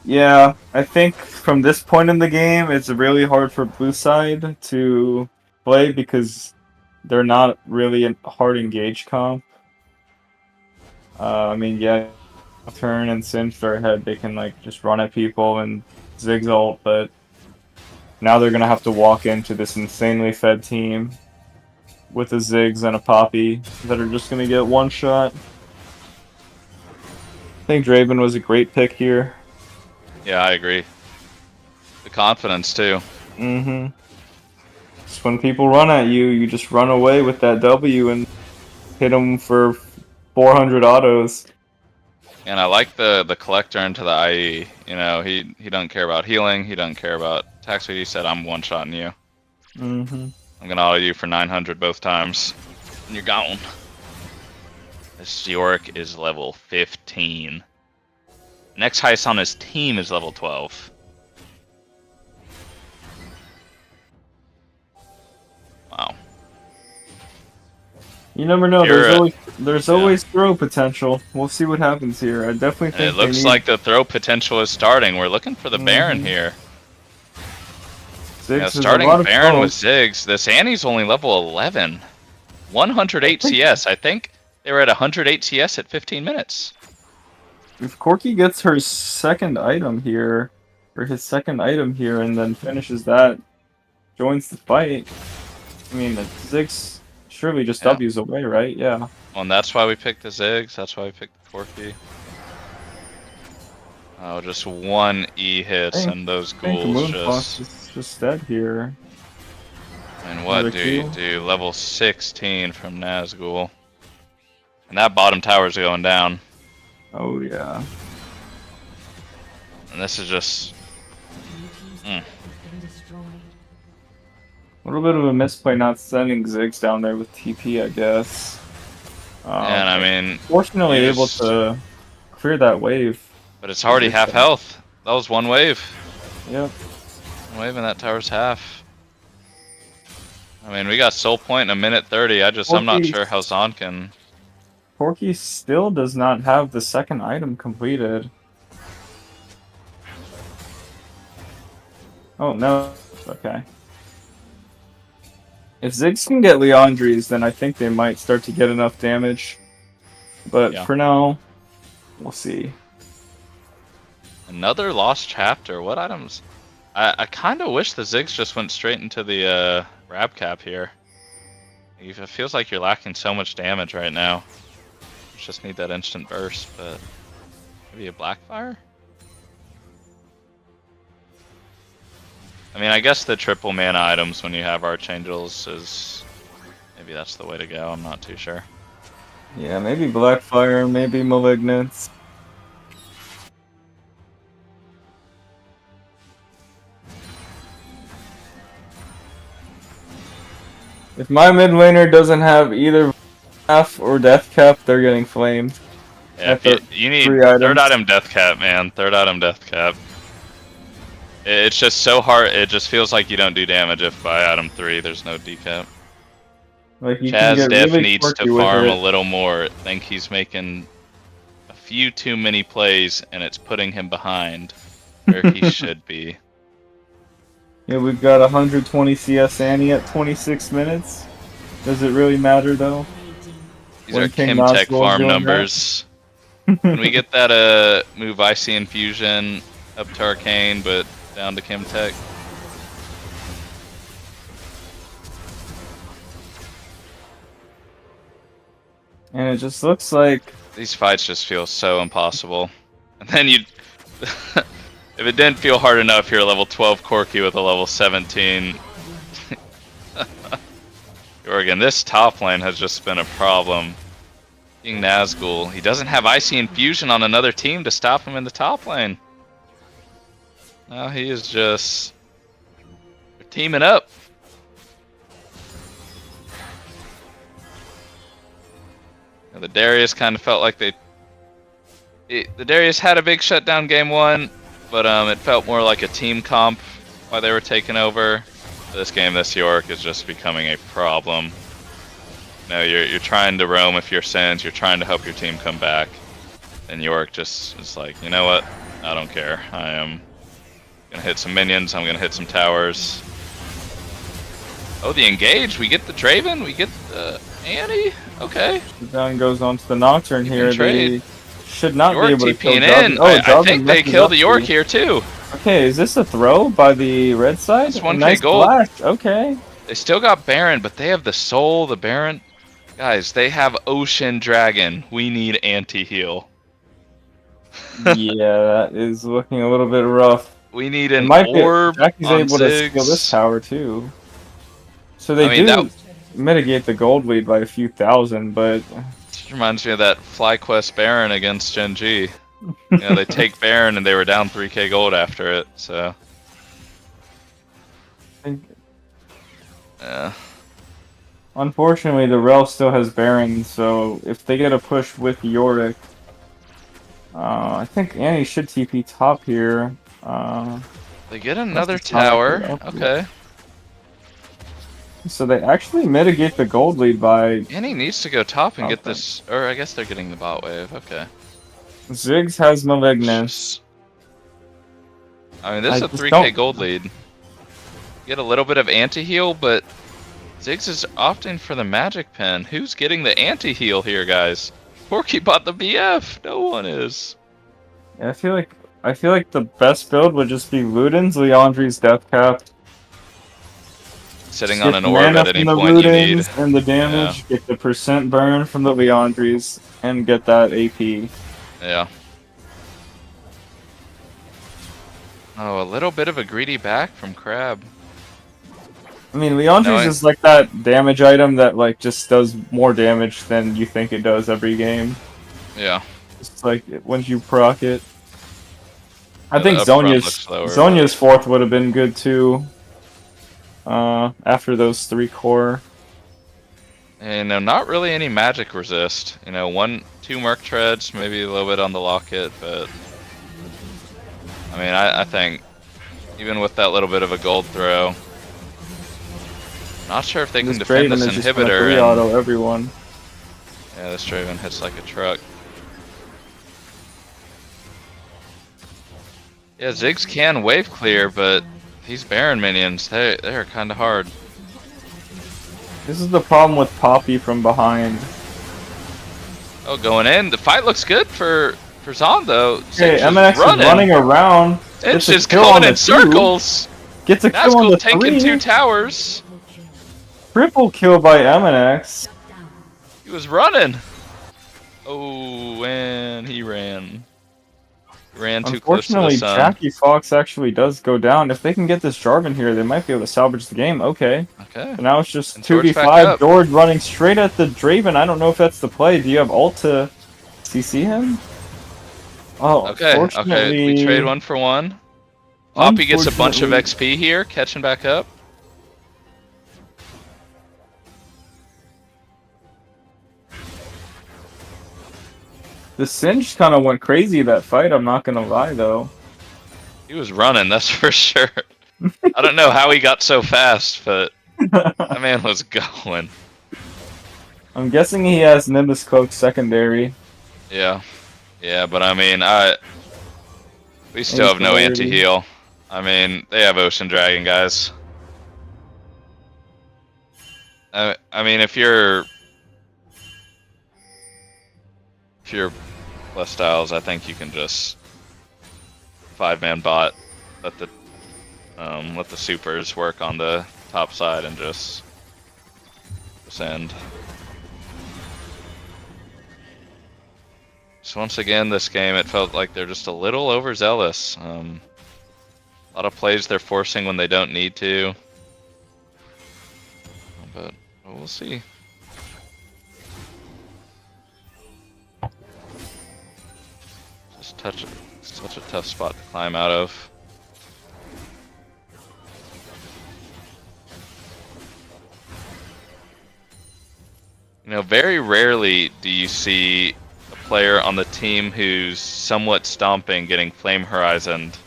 Yeah, I think from this point in the game, it's really hard for blue side to play because they're not really a hard engage comp. I mean, yeah, turn and Cinch are ahead. They can like just run at people and Ziggs ult, but now they're gonna have to walk into this insanely fed team with a Ziggs and a Poppy that are just gonna get one shot. I think Draven was a great pick here. Yeah, I agree. The confidence too. Mm-hmm. Just when people run at you, you just run away with that W and hit them for 400 autos. And I like the collector into the IE. You know, he doesn't care about healing. He doesn't care about attack speed. He said, "I'm one-shotting you. Mm-hmm. I'm gonna auto you for 900 both times, and you're gone." This Yorick is level 15. Next highest on his team is level 12. Wow. You never know. You're There's yeah. always throw potential. We'll see what happens here. I definitely And think it looks like the throw potential is starting. We're looking for the Baron here. Ziggs has a starting lot of Baron with pros. Ziggs. This Annie's only level 11. 108 CS. I think they were at 108 CS at 15 minutes. If Corki gets her second item here, or his second item here, and then finishes that, joins the fight, I mean, Ziggs surely just Yeah. W's away, right? Yeah. Well, and that's why we picked the Ziggs. That's why we picked the Corki. Oh, just one E hits and those I think ghouls Moonfox just... is just dead here. And what Another do you kill. do? Level 16 from Nazgul. And that bottom tower's going down. Oh yeah. And this is just... A little bit of a misplay not sending Ziggs down there with TP, I guess. And I mean... Fortunately you able just- to clear that wave. But it's already half health. That was one wave. Yep. One wave and that tower's half. I mean, we got soul point in a minute 30. I'm not sure how Zaun can... Corki still does not have the second item completed. Oh no. Okay. If Ziggs can get Leandries, then I think they might start to get enough damage. But Yeah. for now, we'll see. Another lost chapter. What items? I kind of wish the Ziggs just went straight into the Rab Cap here. It feels like you're lacking so much damage right now. You just need that instant burst, but maybe a Blackfire? I mean, I guess the triple mana items when you have Archangels is... Maybe that's the way to go, I'm not too sure. Yeah, maybe Blackfire, maybe Malignance. If my mid laner doesn't have either half or death cap, they're getting flamed. Yeah, you need three third items. item death cap, man. Third item death cap. It's just so hard, it just feels like you don't do damage if by item 3 there's no decap. Like you can Chaz get Def really needs quirky to with farm it. a little more. I think he's making a few too many plays and it's putting him behind where he should be. Yeah, we've got 120 CS Annie at 26 minutes. Does it really matter though? These When are King Chemtech Nazgul farm doing numbers. Can we get that move Icy Infusion up to Arcane but down to Chemtech? And it just looks like These fights just feel so impossible. And then you... if it didn't feel hard enough, you're a level 12 Corki with a level 17. Oregon, this top lane has just been a problem. King Nazgul, he doesn't have Icy Infusion on another team to stop him in the top lane. Now he is just... They're teaming up. The Darius kind of felt like the Darius had a big shutdown game 1, but it felt more like a team comp while they were taking over. This game, this York is just becoming a problem. No, you're trying to roam if you're Sins, you're trying to help your team come back. And York just is like, you know what? I don't care. I am gonna hit some minions, I'm gonna hit some towers. Oh, the engage, we get the Draven, we get the Annie? Okay. Zaun goes on to the Nocturne You can here. trade. They should not York be able to kill TPing in. Jarvan. Oh, I Jarvan think they messes killed up the York the- here too. Okay, is this a throw by the red side? That's A 1k nice gold. blast. Okay. They still got Baron, but they have the Soul, the Baron. Guys, they have Ocean Dragon. We need anti-heal. Yeah, that is looking a little bit rough. We need It an might be orb Jackie's on able to steal this Ziggs. tower too. So they I mean, do mitigate the gold lead by a few thousand, but This reminds me of that FlyQuest Baron against Gen G. You know, they take Baron and they were down 3k gold after it, so... Yeah. unfortunately the Rel still has Baron, so if they get a push with Yorick, I think Annie should TP top here. They get another the tower tower. up. Okay. So they actually mitigate the gold lead by Annie needs to go top and get Okay. this... Or I guess they're getting the bot wave. Okay. Ziggs has Malignance. I mean, this is I a just 3k don't- gold lead. get a little bit of anti-heal, but Ziggs is opting for the magic pen. Who's getting the anti-heal here, guys? Porky bought the BF. No one is. Yeah, I feel like the best build would just be Luden's, Leandri's Death Cap. Sitting Just on get an the orb mana at from any the point you need. Ludens and the damage, get the percent burn from the Leandri's, and get that AP. Yeah. Oh, a little bit of a greedy back from Crab. I mean, Leandri's is like that damage item that like just does more damage than you think it does every game. Yeah. It's like when you proc it. I Yeah, think the upfront looks slower, Zonya's fourth would have been good too. After those 3 core. And not really any magic resist. You know, 2 Merc Treads, maybe a little bit on the locket, but I mean, I think even with that little bit of a gold throw, not sure if they can defend this inhibitor. Just auto everyone. Yeah, this Draven hits like a truck. Yeah, Ziggs can wave clear, but these Baron minions, they're kind of hard. This is the problem with Poppy from behind. Oh, going in. The fight looks good for Zaun, though. Hey, Ziggs MNX is running around. It's just going in circles. Gets a kill on the taking 3. 2 towers. Triple kill by MNX. He was running. Oh, and he ran. Ran too close to the Unfortunately, sun. Jackie Fox actually does go down. If they can get this Jarvan here, they might be able to salvage the game. Okay. Okay. So now it's just And George back 2v5. up. George running straight at the Draven. I don't know if that's the play. Do you have ult to CC him? Oh, Okay, okay. We trade 1 for 1. Poppy gets a bunch of XP here, catching back up. The Singe kind of went crazy that fight, I'm not gonna lie though. He was running, that's for sure. I don't know how he got so fast, but that man was going. I'm guessing he has Nimbus Cloak secondary. Yeah. Yeah, but I mean, we still have no anti-heal. I mean, they have Ocean Dragon, guys. I mean, if you're Plus Styles, I think you can just 5-man bot, let the supers work on the top side and just end. So once again, this game, it felt like they're just a little overzealous. A lot of plays they're forcing when they don't need to. But we'll see. Such a tough spot to climb out of. You know, very rarely do you see a player on the team who's somewhat stomping getting Flame Horizoned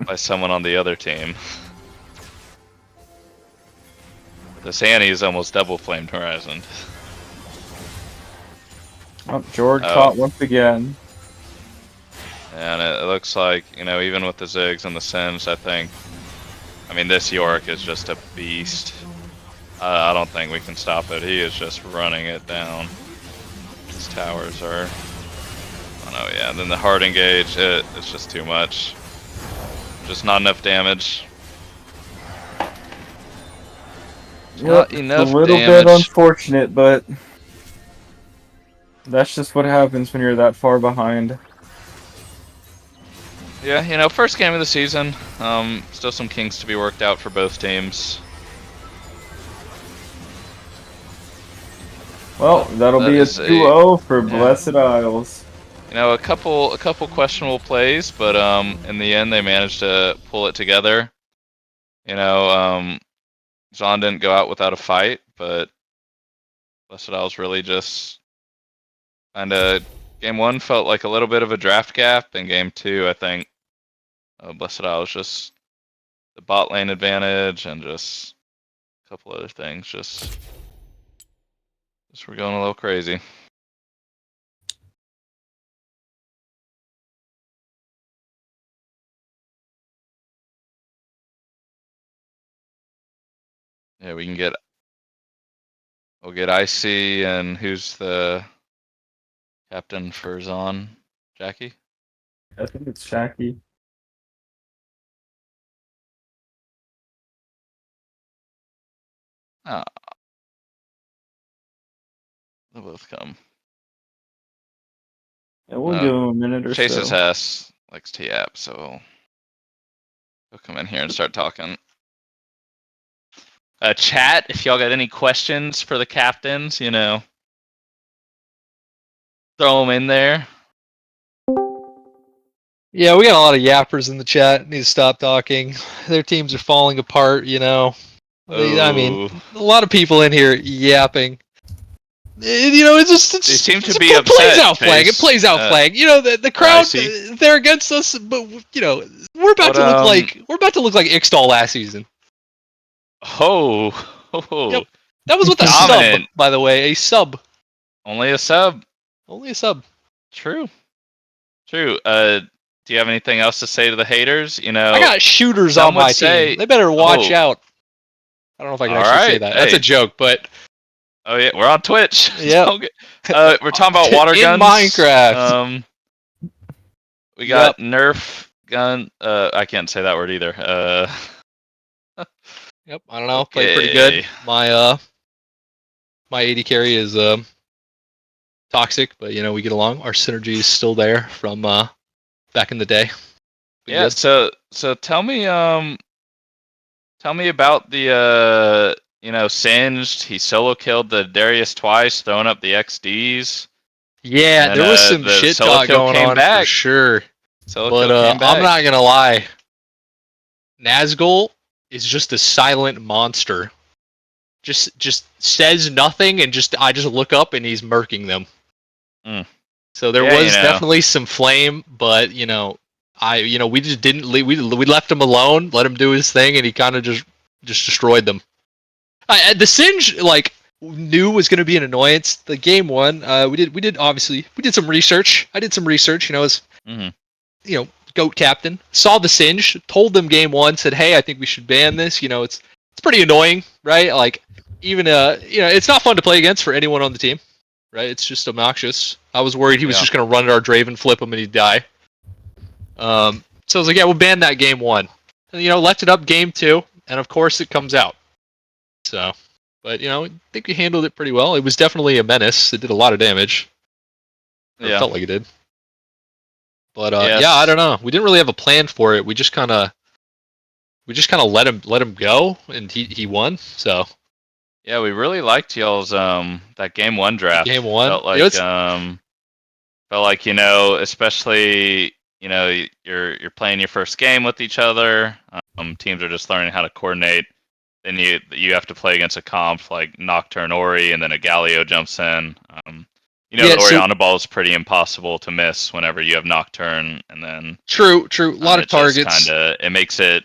by someone on the other team. This Annie is almost double Flamed Horizoned. Oh, George caught once again. And it looks like, you know, even with the Ziggs and the Sims, I mean, this York is just a beast. I don't think we can stop it. He is just running it down. His towers are... Oh no, yeah. And then the hard engage, it's just too much. Just not enough damage. Not enough a little damage. bit unfortunate, but that's just what happens when you're that far behind. Yeah, you know, first game of the season. Still some kinks to be worked out for both teams. Well, that'll be a 2-0 for Blessed Isles. You know, a couple questionable plays, but in the end they managed to pull it together. You know, Zaun didn't go out without a fight, but Blessed Isles really just kinda game 1 felt like a little bit of a draft gap, and game 2 I think Blessed Isles just the bot lane advantage and just a couple other things just we're going a little crazy. Yeah, we can get. We'll get Icy, and who's the captain for Zaun? Jackie? I think it's Shaki. Ah, they'll both come. Yeah, we'll give him a minute or Chase's so. ass likes to yap, so he'll come in here and start talking. Chat, if y'all got any questions for the captains, you know, throw them in there. Yeah, we got a lot of yappers in the chat. Need to stop talking. Their teams are falling apart, you know. I mean, Oh, a lot of people in here yapping. You know, they seem to it be plays upset. out flag. It Face. plays out flag. You know, the I crowd, see. they're against us, but you know, we're about But to look like Ixtal last season. oh, Yep, that was with a sub, dominant. by the way, a sub. Only a sub. Only a sub. True. True. Do you have anything else to say to the haters? You know, I got shooters some on would my say, team. They better watch oh, out. I don't know if I can all actually say right. that. That's a Hey. joke, but Oh yeah, we're on Twitch. Yep. We're talking about water in guns Minecraft. We got Yep. Nerf gun. I can't say that word either. Yep. I don't know. Played pretty good. My 80 carry is toxic, but you know we get along. Our synergy is still there from back in the day. Been Yeah. good. So tell me about the Singed. He solo killed the Darius twice, throwing up the XDs. Yeah, And there was some the shit solo talk kill going came on for back. sure. Solo But kill came back. I'm not gonna lie. Nazgul is just a silent monster. Just says nothing and I just look up and he's murking them. Mm. So there Yeah, was you know. definitely some flame, but we just didn't leave, we left him alone, let him do his thing, and he kind of just destroyed them. The Singe knew was going to be an annoyance. The game one, we did some research. I did some research. You know, as GOAT captain, saw the Singe, told them game one, said, hey, I think we should ban this. You know, it's pretty annoying, right? Like even it's not fun to play against for anyone on the team, right? It's just obnoxious. I was worried he was just going to run at our Draven, flip him, and he'd die. So I was like, yeah, we'll ban that game one. And, left it up game two, and of course it comes out. So, but I think we handled it pretty well. It was definitely a menace. It did a lot of damage. Or it felt like it did. But yeah, I don't know. We didn't really have a plan for it. We just kind of let him go, and he won. So yeah, we really liked y'all's that game one draft. Game one felt like especially you're playing your first game with each other. Teams are just learning how to coordinate. Then you have to play against a comp like Nocturne Ori, and then a Galio jumps in. The Oriana ball is pretty impossible to miss whenever you have Nocturne, and then true. A lot of targets. It makes it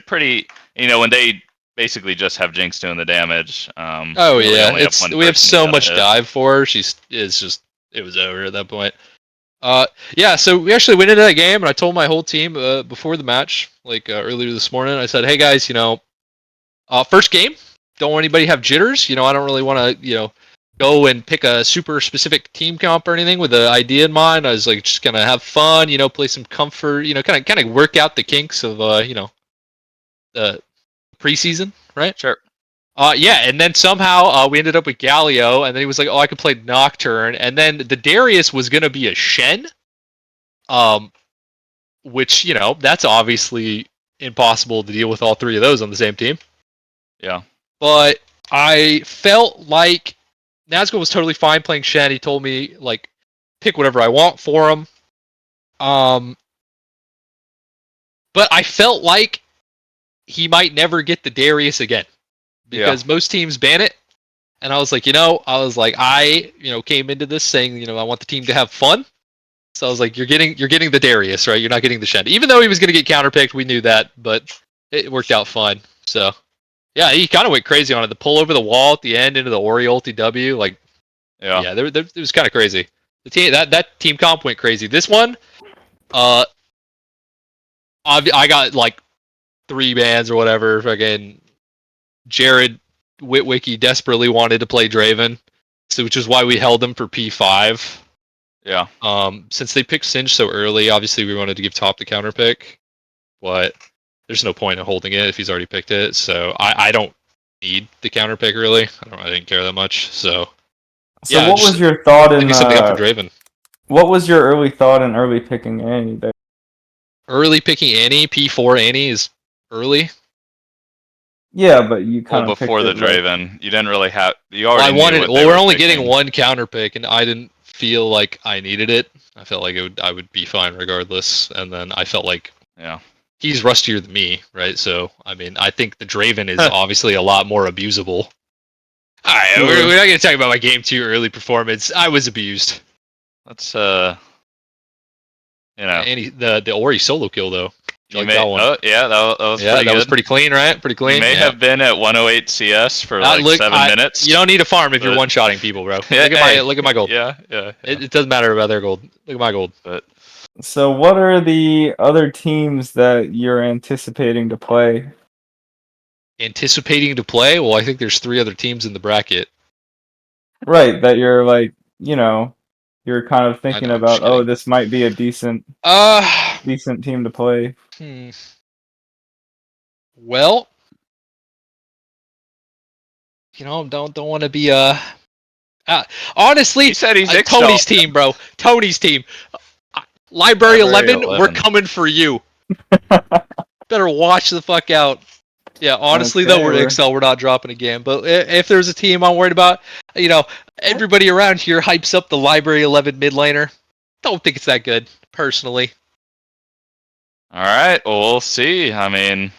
pretty. When they basically just have Jinx doing the damage. We have so much dive for her. It was over at that point. Yeah, so we actually went into that game, and I told my whole team before the match, earlier this morning. I said, "Hey guys, first game, don't want anybody have jitters. I don't really want to, go and pick a super specific team comp or anything with the idea in mind. I was just gonna have fun, play some comfort, kind of work out the kinks of, the preseason, right? Sure. Yeah, and then somehow we ended up with Galio, and then he was like, "Oh, I could play Nocturne," and then the Darius was gonna be a Shen, which that's obviously impossible to deal with all three of those on the same team. Yeah, but I felt like Nazgul was totally fine playing Shen. He told me pick whatever I want for him. But I felt like he might never get the Darius again because most teams ban it. And I was like, I came into this saying, I want the team to have fun. So I was like, you're getting the Darius, right? You're not getting the Shen. Even though he was going to get counterpicked, we knew that, but it worked out fine. So yeah, he kind of went crazy on it. The pull over the wall at the end into the Ori ulti W, it was kind of crazy. The team that team comp went crazy. This one, I got 3 bans or whatever. Fucking Jared Witwicky desperately wanted to play Draven, so which is why we held him for P5. Yeah. Since they picked Singe so early, obviously we wanted to give Top the counter pick, but there's no point in holding it if he's already picked it. So I don't need the counter pick really. I didn't care that much. So So yeah, what just was your thought in picking something up for Draven. what was your early thought in early picking Annie there? Early picking Annie, P4 Annie is early. Yeah, but you Well, kind of picked before the it like, Draven, you didn't really have. You Well, already I knew wanted. what Well, they we're were only picking. getting one counter pick, and I didn't feel like I needed it. I felt like I would be fine regardless. And then I felt like Yeah. he's rustier than me, right? So I mean, I think the Draven is obviously a lot more abusable. All right, Sure. we're not gonna talk about my game 2 early performance. I was abused. Let's you know. And the Ori solo kill though. You Like may. that one. Oh yeah, that was Yeah, pretty that good. was pretty clean, right? Pretty clean. You may Yeah. have been at 108 CS for like Look, 7 minutes. You don't need to farm if you're but- one-shotting people, bro. Yeah, Look at my gold. Yeah. It doesn't matter about their gold. Look at my gold. But so what are the other teams that you're anticipating to play? Anticipating to play? Well, I think there's 3 other teams in the bracket. Right, that you're like, you're kind of thinking know, I'm about, just kidding. this might be a decent team to play. Well, don't want to be honestly, he said he's Tony's team, bro. Tony's team. Library 11, we're 11. coming for you. Better watch the fuck out. Yeah, honestly Okay, though, we're Excel. We're not dropping again. But if there's a team I'm worried about, everybody around here hypes up the Library 11 mid laner. Don't think it's that good, personally. all right. Well, we'll see. I mean,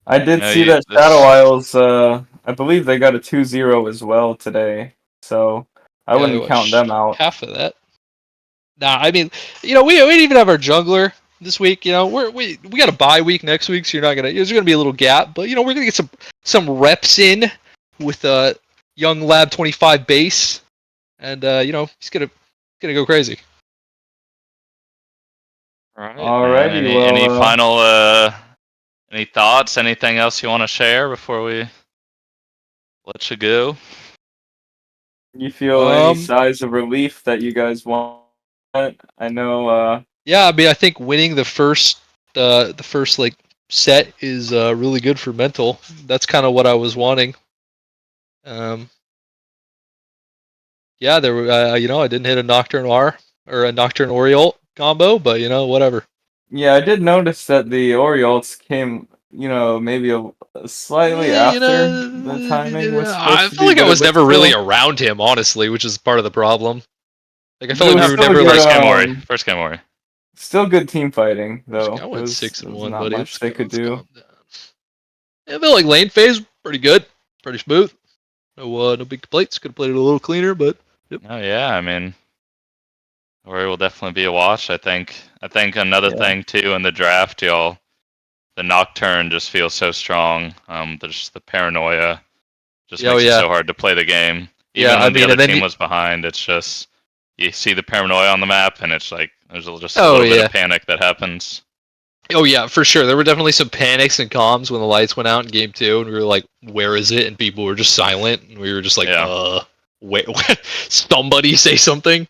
I did No, see you- that this- Shadow Isles, I believe they got a 2-0 as well today, so I Yeah, wouldn't they count watched them out. Half of that. Nah, I mean, we didn't even have our jungler this week. We got a bye week next week, so there's gonna be a little gap, but we're gonna get some reps in with young lab 25 base, and he's gonna go crazy. all right. Alrighty, Any well, final any thoughts? Anything else you want to share before we let you go? you feel any size of relief that you guys want? I know, Yeah, I mean, I think winning the first like set is really good for mental. That's kind of what I was wanting. Yeah, there were I didn't hit a Nocturne R or a Nocturne Oriole combo, but whatever. yeah, I did notice that the Orioles came, maybe a slightly Yeah, after the timing was supposed I to feel be, like I but was it never really still- around him, honestly, which is part of the problem. Like I But felt it like was we were still never good, First game, like. Ori. First game, Ori. Still good team fighting, though. I went 6-1, not buddy. much they could do. Calm down. Yeah, I felt like lane phase pretty good, pretty smooth. No big complaints. Could have played it a little cleaner, but yep. Oh yeah, I mean, Ori will definitely be a watch. I think another Yeah. thing too in the draft, the Nocturne just feels so strong. There's the paranoia just makes it so hard to play the game. Even Yeah, when the other and then team was behind, it's just you see the paranoia on the map, and it's like there's just a Oh, little bit yeah. of panic that happens. Oh yeah, for sure. There were definitely some panics and comms when the lights went out in game 2, and we were like, "Where is it?" And people were just silent, and we were just like, Yeah. wait, somebody say something."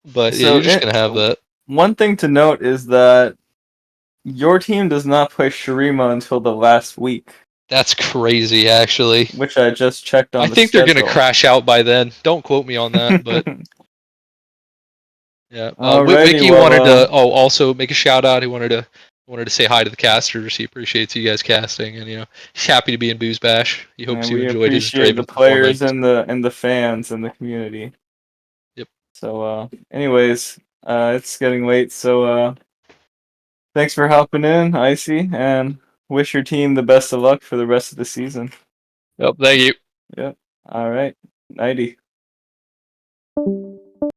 But yeah, So you're just gonna have that. One thing to note is that your team does not play Shurima until the last week, That's crazy, actually. which I just checked on I the think they're gonna schedule. crash out by then. Don't quote me on that, but yeah. Alrighty, Wiki well, wanted to also make a shout out. He wanted to say hi to the casters. He appreciates you guys casting, and he's happy to be in BoozeBash. He hopes and you we enjoyed his appreciate Draven the players performance. and the fans and the community. Yep. So, anyways, it's getting late, so thanks for hopping in, Icy, and wish your team the best of luck for the rest of the season. Yep. Thank you. Yep. All right. Nighty.